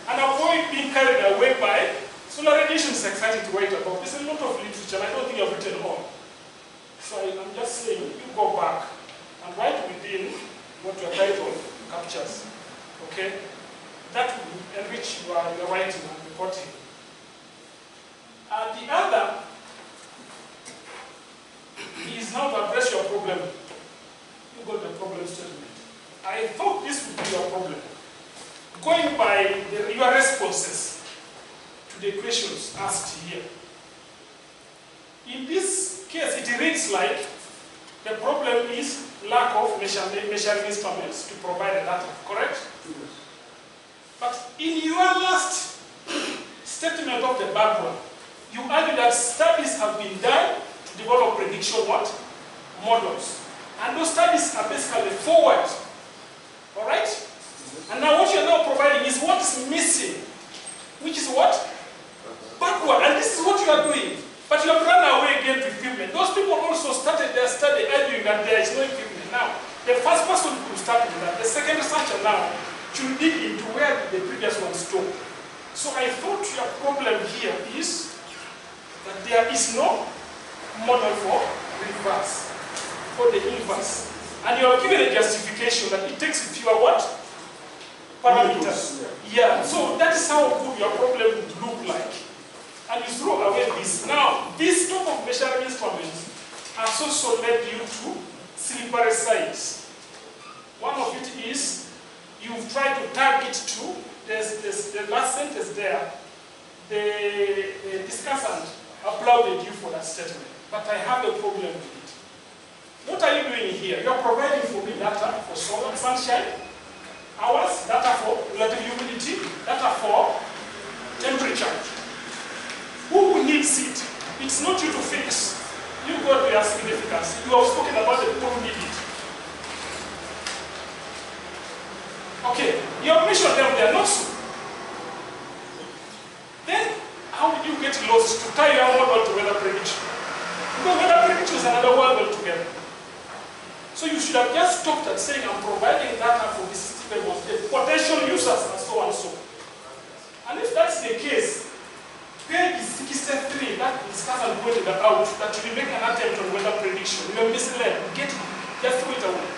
and avoid being carried away by solar radiation. Is exciting to write about. There's a lot of literature, and I don't think I've written all. So I'm just saying, you go back and write within what your title captures. Okay? That will enrich your writing and reporting. The other is now to address your problem. You got the problem statement. I thought this would be your problem. Going by your responses to the questions asked here. In this case, it reads like the problem is lack of measuring instruments to provide the data, correct? Yes. But in your last statement of the background, you argue that studies have been done to develop prediction what? Models. And those studies are basically forward. Alright? And now what you're now providing is what is missing. Which is what? Backward. And this is what you are doing. But you have run away again to equipment. Those people also started their study arguing that there is no equipment. Now, the first person who started that, the second researcher now, should dig into where the previous one stopped. So I thought your problem here is that there is no model for reverse, for the inverse. And you are given a justification that it takes fewer what? Parameters. Yeah, so that is how good your problem would look like. And you throw away this. Now, this type of measuring instruments has also led you to slippery sides. One of it is you've tried to target to, there's the last sentence there, the discussant applauded you for that statement. But I have a problem with it. What are you doing here? You're providing for me data for solar and sunshine, hours, data for relative humidity, data for temperature. Who needs it? It's not you to fix. You got their significance. You have spoken about the people who need it. Okay, you have mentioned them, they are not so. Then, how did you get lost to tie your model to weather prediction? Because weather prediction is another world altogether. So you should have just stopped at saying, I'm providing data for the system of the potential users and so on and so on. And if that's the case, page 63, that discussion pointed out that you make an attempt on weather prediction. You are misled. Get it. Just throw it away.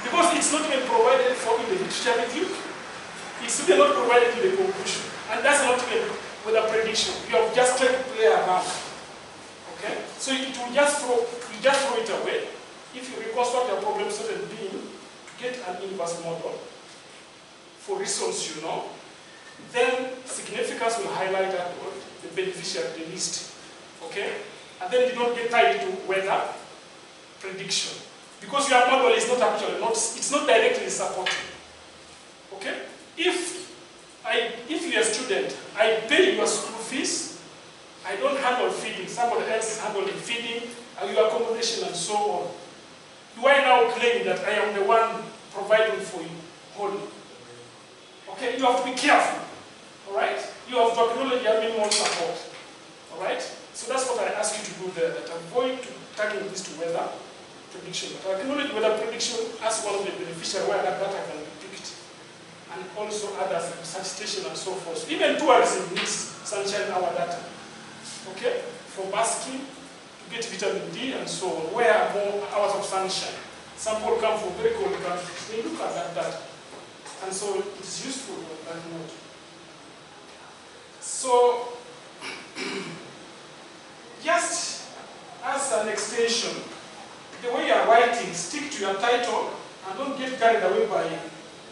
Because it's not even provided for in the literature review. It's even not provided in the conclusion. And that's not even weather prediction. You have just tried to play around. Okay? So it will just throw it away. If you reconstruct your problem started being to get an inverse model for reasons you know, then significance will highlight that word, the beneficiary, the least. Okay? And then you don't get tied to weather prediction. Because your model is not actually it's not directly supported. Okay? If you're a student, I pay your school fees, I don't handle feeding, somebody else is handling feeding, your accommodation and so on. Do I now claim that I am the one providing for you wholly? Okay, you have to be careful. Alright? You have to acknowledge your minimal support. Alright? So that's what I ask you to do there, that avoid tagging this to weather prediction. But acknowledge weather prediction as one of the beneficiaries where that data can be picked. And also others like research station and so forth. Even tourism needs sunshine hour data. Okay? For basking, to get vitamin D and so on, where are more hours of sunshine. sample come from very cold countries. They look at that data. And so it is useful on that note. So, just as an extension, the way you are writing, stick to your title and don't get carried away by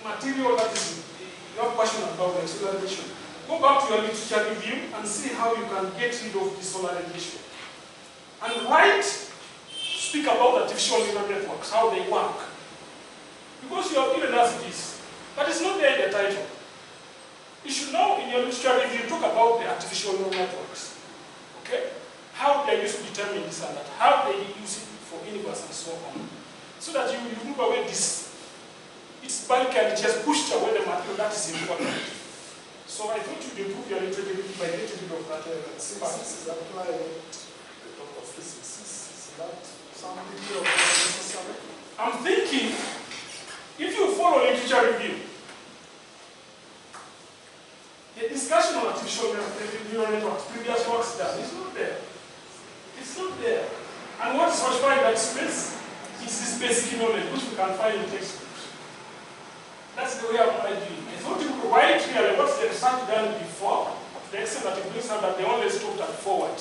material that is not passionate about, like solar radiation. Go back to your literature review and see how you can get rid of the solar radiation. And write, speak about artificial neural networks, how they work. Because you have given us this, but it's not there in the title. You should know in your literature review, talk about the artificial neural networks. Okay? How they are used to determine this and that, how they use it for universe and so on. So that you move away this. It's bulky and it just pushed away the material that is important. So I thought you'd improve your literature review by getting rid of that. Since this is applying the talk of physics, is that some degree of necessary? I'm thinking, if you follow literature review, the discussion on artificial neural networks, previous works done, is not there. It's not there. And what is occupied that space is this basic knowledge, which we can find in textbooks. That's the way I'm arguing. I thought you could write clearly what's the research done before, the extent that it brings out that they only stopped at forward.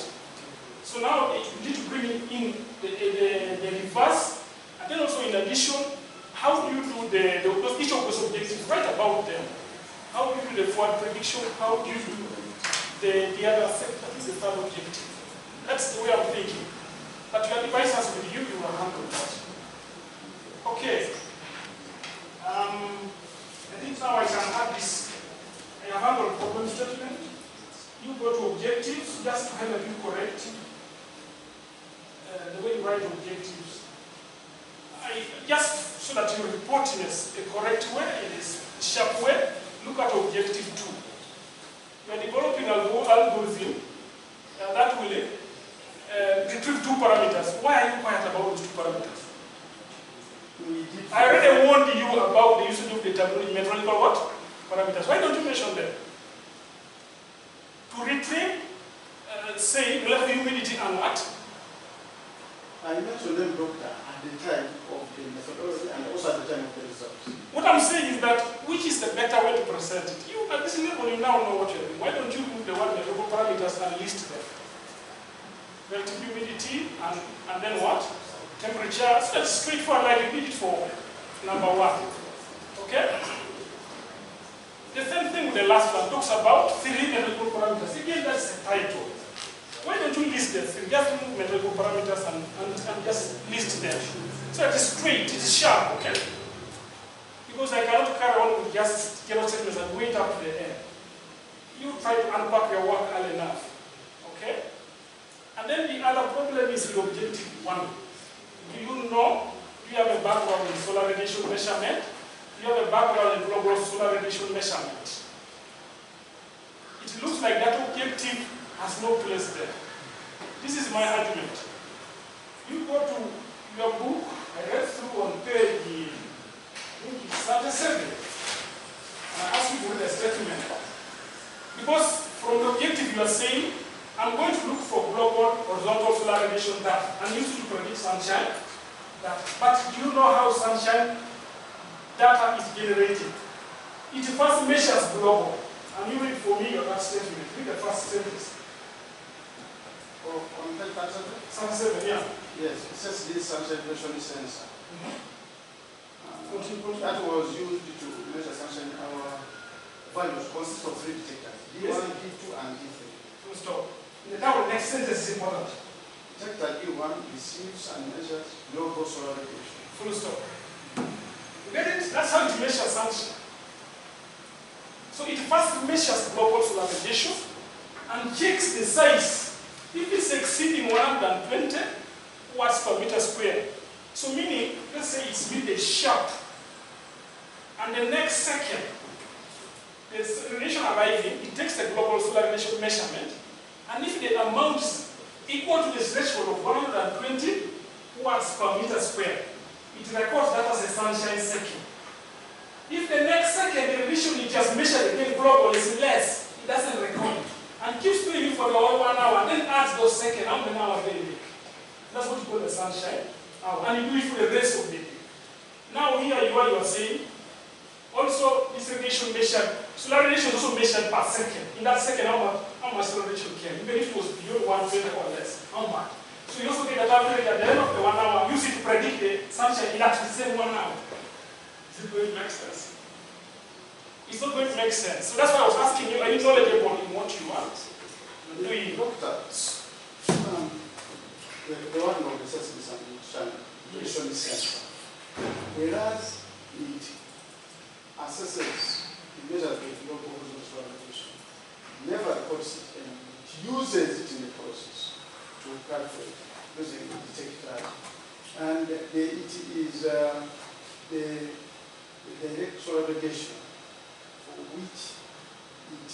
So now you need to bring in the reverse, and then also in addition, how do you do each of those objectives, write about them. How do you do the forward prediction? How do you do the other set, that is the third objective? That's the way I'm thinking. But your devices with you, you will handle that. Okay. I think now I can add this. I have handled problem statement. You go to objectives, just to help you correct the way you write objectives. Just so that you report in a correct way, in a sharp way, look at objective 2. You are developing an algorithm that will retrieve 2 parameters. Why are you quiet about those 2 parameters? I already warned you about the usage of the terminology meteorological what? Parameters. Why don't you mention them? To retrieve, say, relative humidity and what? I mentioned them, Doctor, at the time of the methodology and also at the time of the results. What I'm saying is that, which is the better way to present it? You, at this level, you now know what you're doing. Why don't you move the word meteorological parameters and list them? Relative humidity and then what? Temperature. So that's straightforward, like we did it for number 1. Okay? The same thing with the last one. Talks about 3 meteorological parameters. Again, that's the title. Why don't you list them? Just move meteorological parameters and just list them. So it is straight, it is sharp, okay? Because I cannot carry on with just general statements and wait up to the end. You try to unpack your work early enough. Okay? And then the other problem is the objective 1. Do you know, do you have a background in solar radiation measurement? Do you have a background in global solar radiation measurement? It looks like that objective has no place there. This is my argument. You go to your book, I read through on page 37, and I ask you to read the statement. Because from the objective you are saying, I'm going to look for global horizontal solar radiation data and use it to predict sunshine. But do you know how sunshine data is generated? It first measures global. And you read for me your last statement. Read the first sentence. Oh, on page 37, yeah. yes, it says this sunshine radiation sensor. Continue. That was used to measure sunshine. Our values consist of 3 detectors: D1, Yes. D2, and D3. Full stop. The next sentence is important. Detector D1 receives and measures global solar radiation. Full stop. You get it? That's how it measures sunshine. So it first measures global solar radiation and checks the size. If it's exceeding 120 watts per meter square, so meaning, let's say it's really sharp, and the next second, the radiation arriving, it takes the global solar radiation measurement, and if the amount is equal to the threshold of 120 watts per meter square, it records that as a sunshine second. If the next second, the radiation it just measured again global is less, it doesn't record it. And keeps doing it for the whole 1 hour, and then adds those seconds, how many hours they make. That's what you call the sunshine hour. And you do it for the rest of the day. following what you are saying, also this radiation measured, solar radiation is also measured per second. In that second, how much solar radiation came, even if it was beyond 1 meter or less, how much? So you also get that average at the end of the 1 hour, use it to predict the sunshine in that same 1 hour. Is it going to make sense? It's not going to make sense. So that's why I was asking you, are you knowledgeable in what you want? Doctor, the one of the systems and radiation sensor, whereas it assesses, it measures the low proportion of solar radiation, never records it and it uses it in the process to calculate using the detector. And it is the direct solar radiation for which it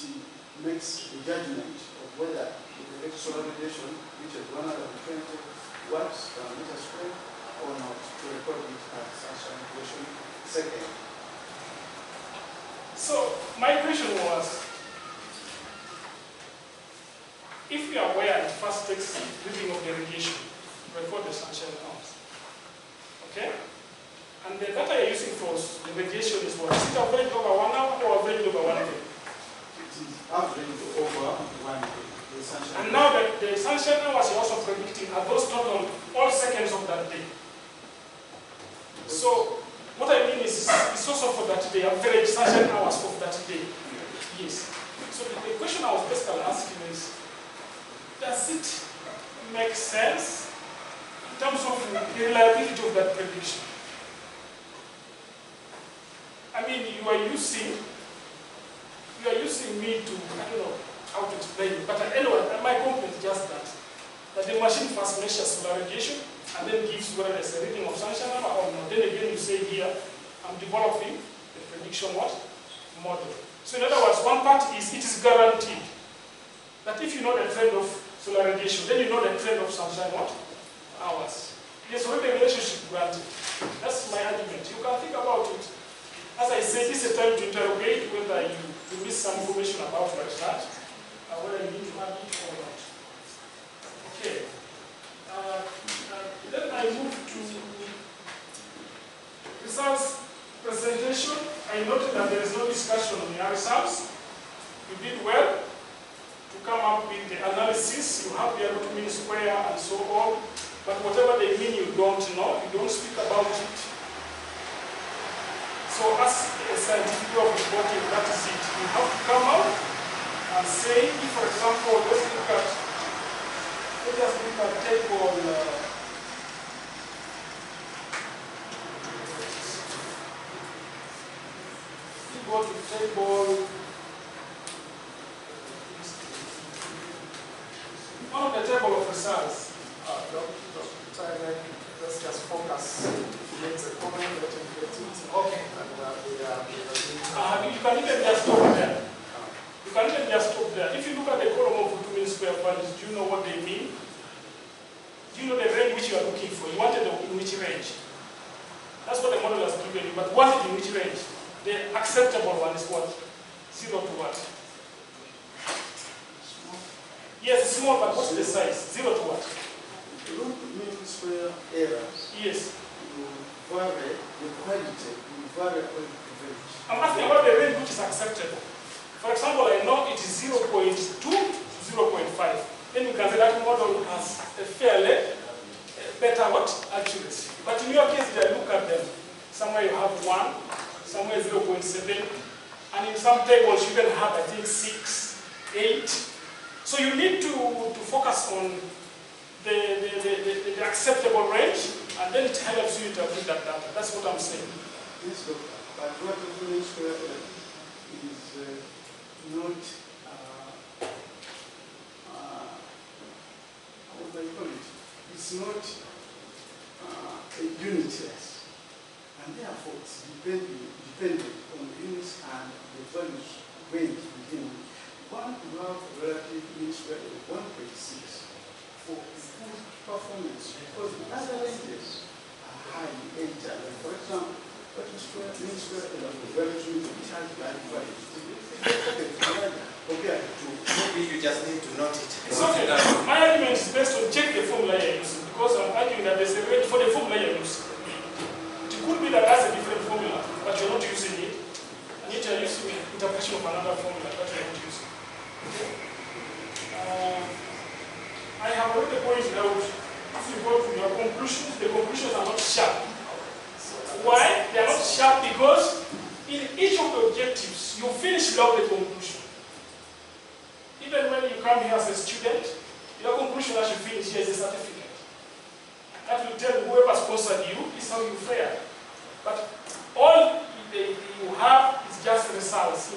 makes the judgment of whether the direct solar radiation reaches 120 watts per meter square or not, to record it as sunshine radiation second. So my question was, if we are aware it first takes reading of the radiation, record the sunshine hours, okay? And the data you're using for the radiation is what? Is it average over 1 hour or average over 1 day? It is average over 1 day. And now that the sunshine hours you're also predicting are those total all seconds of that day. So what I mean is it's also for that day, average sunshine hours of that day. Yes. So the question I was basically asking is, does it make sense in terms of the reliability of that prediction? I mean, you are using me to, I don't know how to explain it, but anyway, my complaint is just that the machine first measures solar radiation and then gives whether there's a reading of sunshine hour or not. Then again, you say here, I'm developing the prediction model. So in other words, one part is it is guaranteed that if you know the trend of solar radiation, then you know the trend of sunshine hours. There's already a relationship granted. That's my argument. You can think about it. As I said, this is a time to interrogate whether you miss some information about your research, whether you need to add it or not. Okay. Then I move to results presentation. I noted that there is no discussion on your results. You did well to come up with the analysis. You have the root mean square and so on. But whatever they mean you don't know, you don't speak about it. So as a scientific way of reporting, that is it. You have to come out and say, if for example, let's just look at table, you go to table, one of the table of results. Let's just focus. Makes a comment, let him get it. Okay. And you can even just stop there. You can even just stop there. If you look at the column of root mean square values, do you know what they mean? Do you know the range which you are looking for? You wanted in which range? That's what the model has given you, but wanted in which range? The acceptable one is what? 0 to what? Yes, small, but what's the size? 0 to what? Root mean square errors. Yes. Vary the quality, you vary according to the range. I'm asking about the range which is acceptable. For example, I know it is 0.2 to 0.5. Then you can say that model has a fairly better accuracy. But in your case, I look at them. Somewhere you have 1, somewhere 0.7, and in some tables you even have, I think, 6, 8. So you need to focus on the acceptable range, and then it helps you to interpret that data. That's what I'm saying. Yes, doctor. But what the mean square is not, how do I call it? It's not unitless. And therefore, it's dependent on the units and the values range within. One to have a relative mean square of 1.6 for good performance, because the other ranges are high in age. For example, what is square mean square of the values which has like values. Okay, maybe you just need to note it. It's okay. My argument is based on check the formula you're using, because I'm arguing that there's a range for the formula you're using. It could be that that's a different formula. pointed out, if you go to your conclusions, the conclusions are not sharp. Why? They are not sharp because in each of the objectives, you finish without the conclusion. Even when you come here as a student, your conclusion that you finish here is a certificate. That will tell whoever sponsored you is how you fared. But all you have is just results.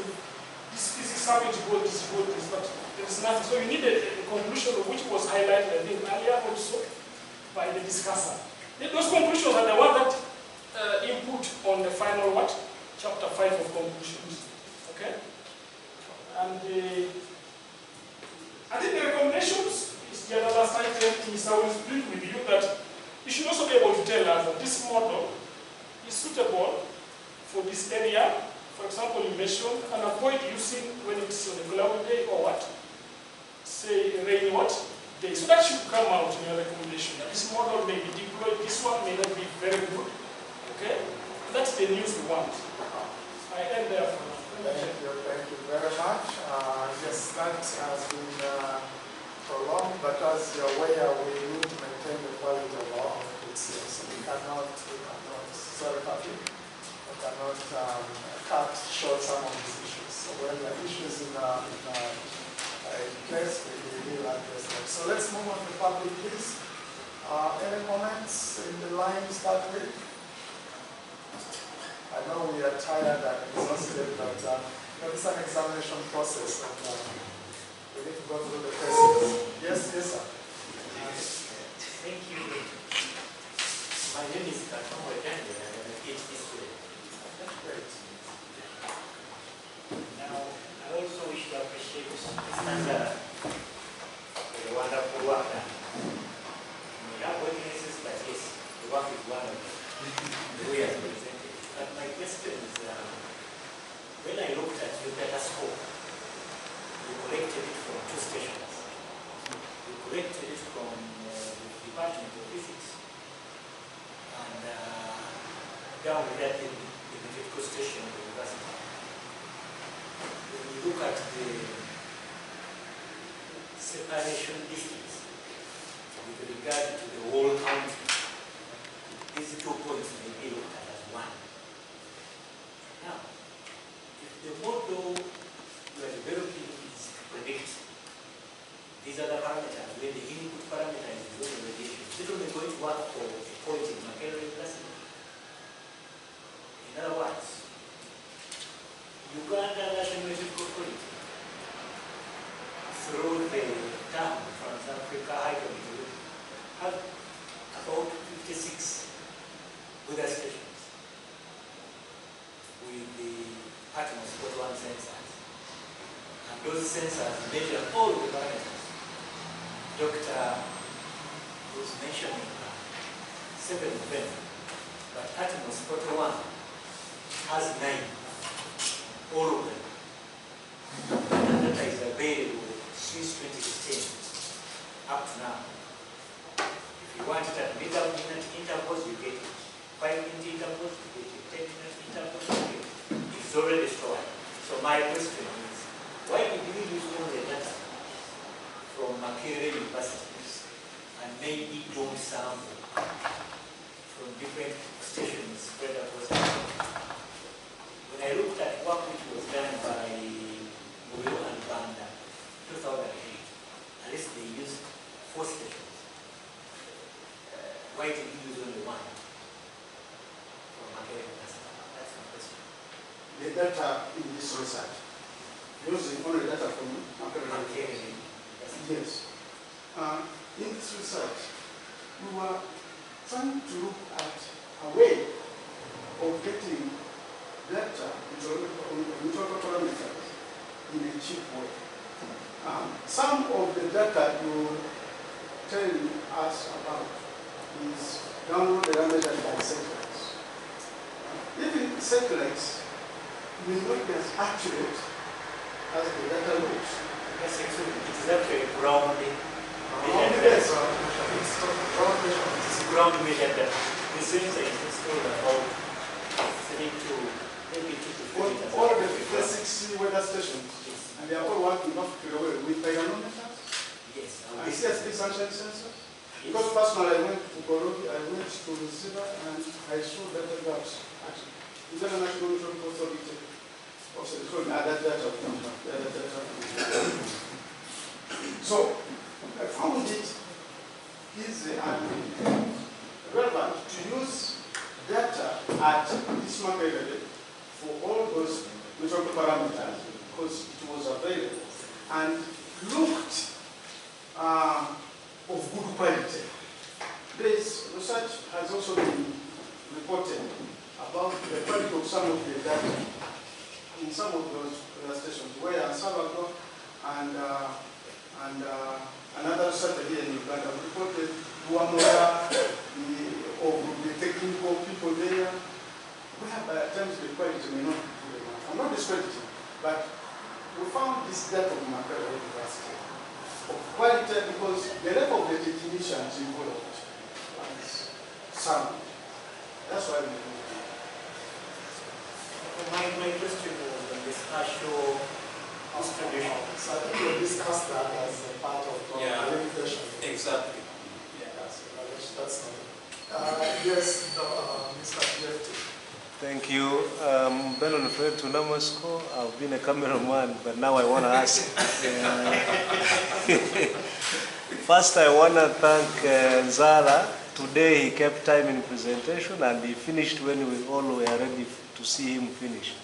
This is how it goes, this goes, this not. There is nothing. So you need a conclusion of which was highlighted, I think, earlier also by the discussor. Those conclusions are the ones that input on the final what? Chapter 5 of conclusions. Okay? And I think the recommendations is the other last item is I will split with you that you should also be able to tell us that this model is suitable for this area. For example, you mentioned and avoid using when it's on a cloudy day or what? Say a rainy what? Day. So that should come out in your recommendation. That this model may be deployed, this one may not be very good. Okay? That's the news we want. I end there for now. Thank you very much. Yes, that has been prolonged, but as you're aware, we need to maintain the quality of our outputs here. So we cannot cut short some of these issues. So when there are issues in place, we will address them. So let's move on to public, please. Any comments in the line start with? I know we are tired and exhausted, but it's an examination process, and we need to go through the process. Yes, sir. Thank you. My name is Katongo Daniel, and I'm a PhD student. That's great. Now, I also wish to appreciate Mr. Ndara for the wonderful work done. We have weaknesses, but yes, the work is wonderful. The way I presented. But my question is, when I looked at your data score, you collected it from 2 stations. You collected it from the Department of Physics and down there in the medical station of the university. When you look at the separation distance with regard to the whole county, these 2 points may be looked at as one. Now, if the model you are developing is to predict these other parameters, where the input parameter is the zone radiation, it's only going to work for a point in Makerere Classic. In other words, Uganda National Meteorological Authority, through the term Trans-Africa Hydrometeorology, have about 56 weather stations with the atmosphere 1 sensors. And those sensors measure all the parameters. Doctor was mentioning 7 of them, but atmosphere 1 has 9, all of them. And data is available since 2015 up to now. If you want it at minute intervals, you get it. 5-minute intervals, you get it. 10-minute intervals, you get it. It's already stored. So my question is, why did we use all the data from Makerere universities and maybe don't sample from different stations spread across the country? When I looked at work which was done by Moyo and Banda, 2008, at least they used 4 stations. Why did you use only 1 from Makerere university? That's my question. The data in this research, using only data from Makerere. Yes. In this research, we were trying to look at a way of getting data, meteorological parameters, in a cheap way. Some of the data you tell us about is downloaded and measured by satellites. Even satellites may not be as accurate as the data looks. Yes, it is actually ground measured. Yes. It's ground measured. The sensor is installed about 3 to maybe 2 to 4 meters. All the 56 weather stations, and they are all working off to the way with pyranometers? Yes. And CSP sunshine sensors? Because personally, I went to Burundi, I went to Zimbabwe, and I saw data gaps. Actually, International Trade Authority also showed other data. So I found it easy and relevant to use data at this market level for all those measurable parameters because it was available and looked of good quality. This research has also been reported about the quality of some of the data in some of those stations, where Salvador and another researcher here in Uganda reported Luamora of the technical people there, whereby at times the quality may not be good enough. I'm not discrediting, but we found this data of Makerere University of quality because the level of the technicians involved was sound. That's why we do it. My question was on this actual distribution. So I think we discussed that as a part of the presentation. Exactly. That's not yes, Mr. PhD. Thank you. Benon Fred Tunamosko. I've been a cameraman, but now I want to ask. First, I want to thank Zara. Today, he kept time in presentation, and he finished when we all were ready to see him finish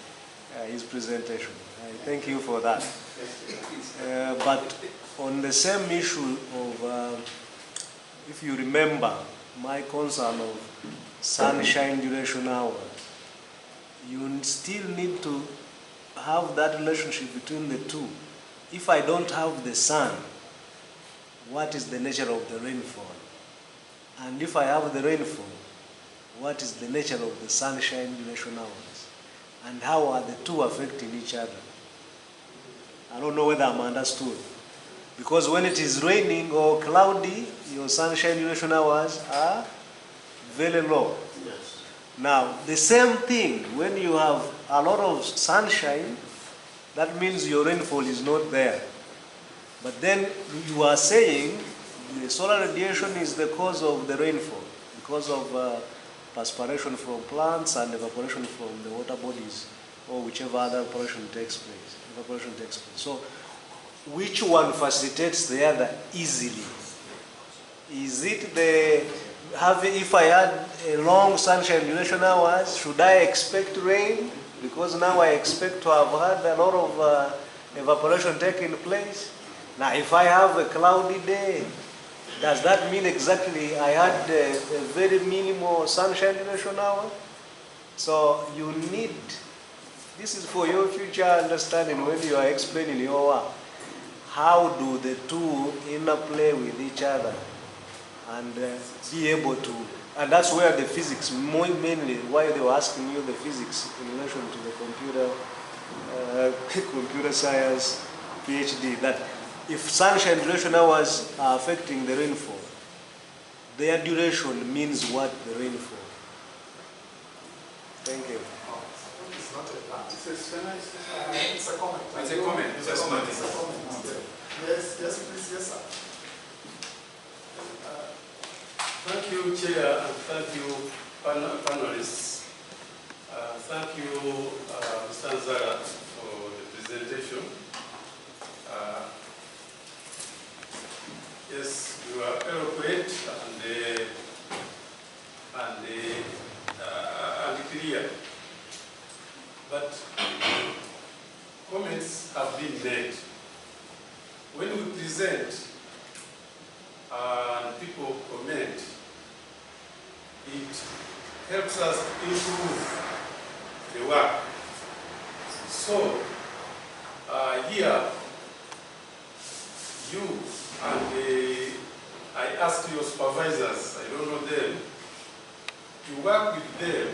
his presentation. I thank you for that. But on the same issue of, if you remember, my concern of sunshine duration hours, you still need to have that relationship between the two. If I don't have the sun, what is the nature of the rainfall? And if I have the rainfall, what is the nature of the sunshine duration hours? And how are the two affecting each other? I don't know whether I'm understood. Because when it is raining or cloudy, your sunshine duration hours are very low. Yes. Now, the same thing, when you have a lot of sunshine, that means your rainfall is not there. But then you are saying the solar radiation is the cause of the rainfall, because of perspiration from plants and evaporation from the water bodies, or whichever other evaporation takes place. So, which one facilitates the other easily? Is it the if I had a long sunshine duration hours, should I expect rain? Because now I expect to have had a lot of evaporation taking place. Now, if I have a cloudy day, does that mean exactly I had a very minimal sunshine duration hour? So you need, this is for your future understanding when you are explaining your work. How do the two interplay with each other and be able to, and that's where the physics, mainly why they were asking you the physics in relation to the computer science PhD, that if sunshine duration hours are affecting the rainfall, their duration means what the rainfall. Thank you. It's not a fact. It's a comment. It's a comment. It's a comment. Yes, please, yes, sir. Thank you, Chair, and thank you, panelists. Thank you, Mr. Zara, for the presentation. Yes, you are eloquent and clear. But comments have been made. When we present and people comment, it helps us improve the work. So, here, you and I asked your supervisors, I don't know them, to work with them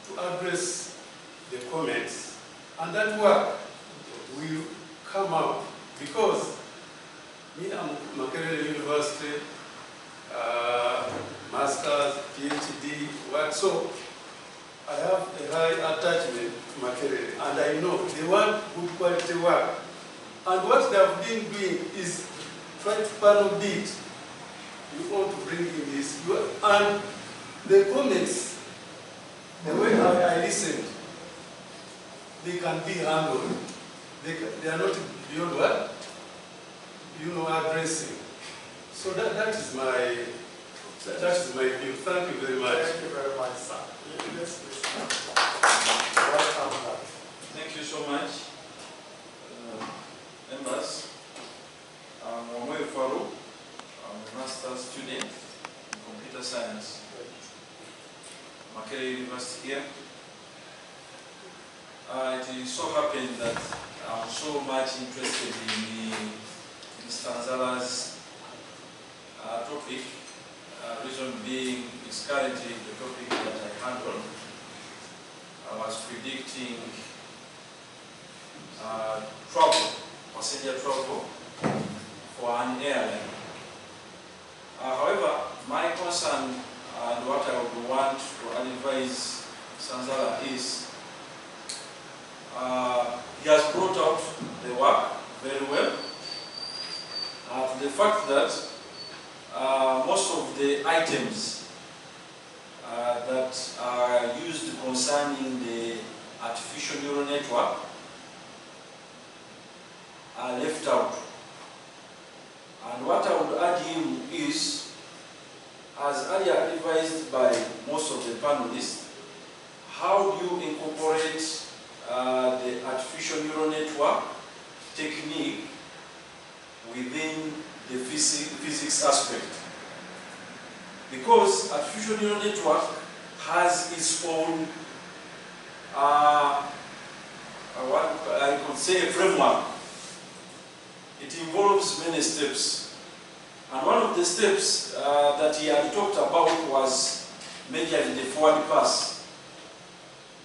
to address the comments. And that work will come out because me, I'm Makerere University, Masters, PhD, work. So I have a high attachment to Makerere, and I know they want good quality work. And what they have been doing is try to panel beat you want to bring in this, and the comments, the way I listened, they can be handled. They are not beyond what? Addressing. So that is my view. Thank you very much. Thank you very much, sir. Yes, please. Welcome back. Thank you so much, members. I'm Omoyo Faru. I'm a master's student in computer science, Makerere University here. It so happened that I'm so much interested in Mr. Nzala's topic. Reason being is currently the topic that I handle. I was predicting passenger travel for an airline. However, my concern and what I would want to advise Sanzala is he has brought out the work very well. The fact that most of the items that are used concerning the artificial neural network are left out. And what I would urge him is, as earlier advised by most of the panelists, how do you incorporate the artificial neural network technique within the physics aspect? Because artificial neural network has its own, what I could say, a framework. It involves many steps. And one of the steps that he had talked about was measuring the forward pass.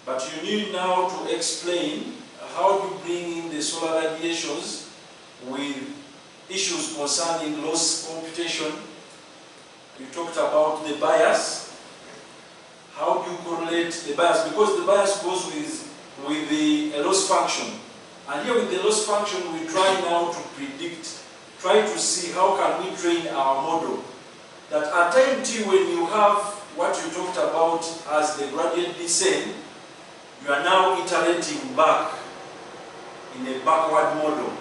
But you need now to explain how you bring in the solar radiations with issues concerning loss computation. You talked about the bias. How do you correlate the bias? Because the bias goes with the loss function. And here with the loss function, we try now to predict, try to see how can we train our model. That at time t, when you have what you talked about as the gradient descent, you are now iterating back in a backward model.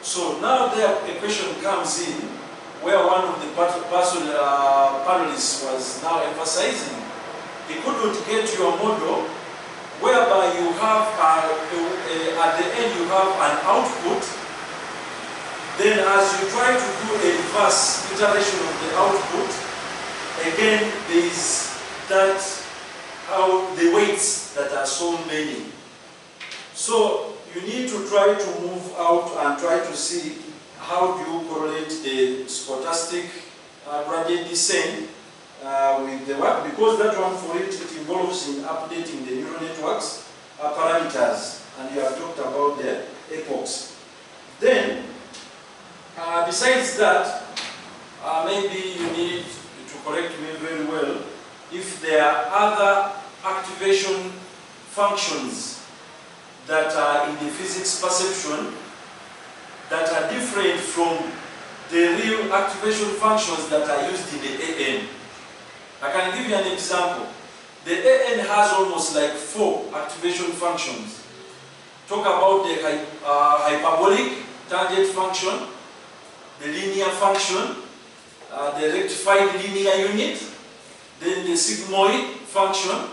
So now there a question comes in where one of the panelists was now emphasizing, he couldn't get your model whereby you have, at the end you have an output, then as you try to do a reverse iteration of the output, again there is that, how the weights that are so many. So you need to try to move out and try to see how do you correlate the stochastic gradient descent with the work, because that one for it involves in updating the neural networks parameters, and you have talked about the epochs. Then, besides that, maybe you need to correct me very well if there are other activation functions that are in the physics perception that are different from the real activation functions that are used in the AN. I can give you an example. The AN has almost like 4 activation functions. Talk about the hyperbolic tangent function, the linear function, the rectified linear unit, then the sigmoid function.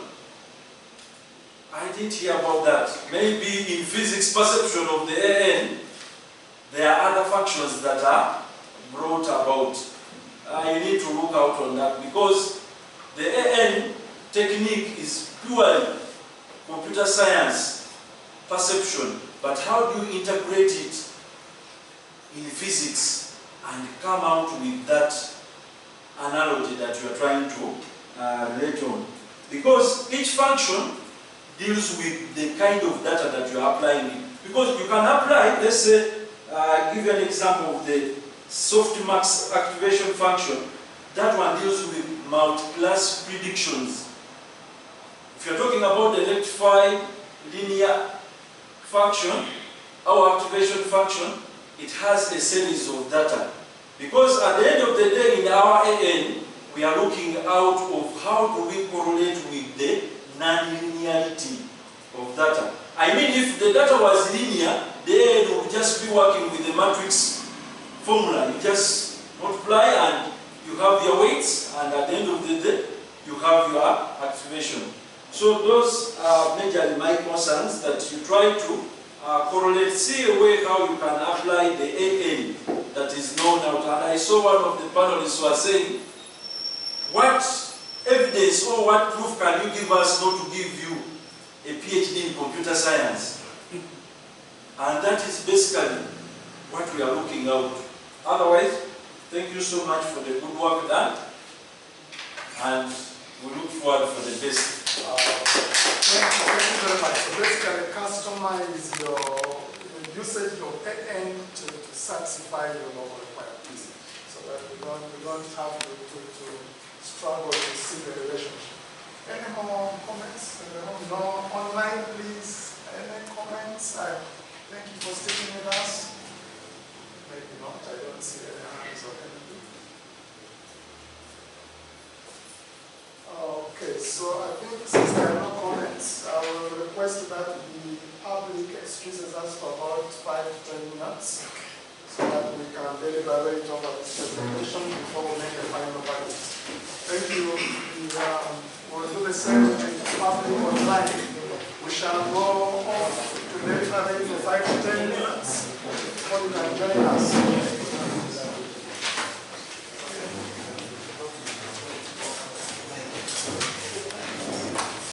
I didn't hear about that. Maybe in physics perception of the AN, there are other functions that are brought about. You need to look out on that, because the AN technique is purely computer science perception, but how do you integrate it in physics and come out with that analogy that you are trying to relate on? Because each function deals with the kind of data that you are applying. Because you can apply, let's say, give you an example of the softmax activation function. That one deals with multi-class predictions. If you're talking about the rectified linear function, our activation function, it has a series of data. Because at the end of the day, in our AN, we are looking out of how do we correlate with the non-linearity of data. I mean, if the data was linear, then we would just be working with the matrix formula. You just multiply and you have your weights, and at the end of the day, you have your activation. So those are majorly my concerns, that you try to correlate, see a way how you can apply the AN that is known out. And I saw one of the panelists was saying, what evidence or what proof can you give us not to give you a PhD in computer science? And that is basically what we are looking out. Otherwise, thank you so much for the good work done, and we look forward for the best. Thank you very much. So basically, customize your usage of AN to satisfy your local requirements, so that we don't have to struggle to see the relationship. Any more comments? No online, please. Any comments? Thank you for sticking with us. Maybe not. I don't see any hands or anything. Okay, so I think since there are no comments, I will request that the public excuses us for about 5 to 10 minutes, so that we can deliberate over this presentation before we make a final verdict. Thank you. We'll do the same in public online. We shall go off to deliberate for 5 to 10 minutes before you can join us.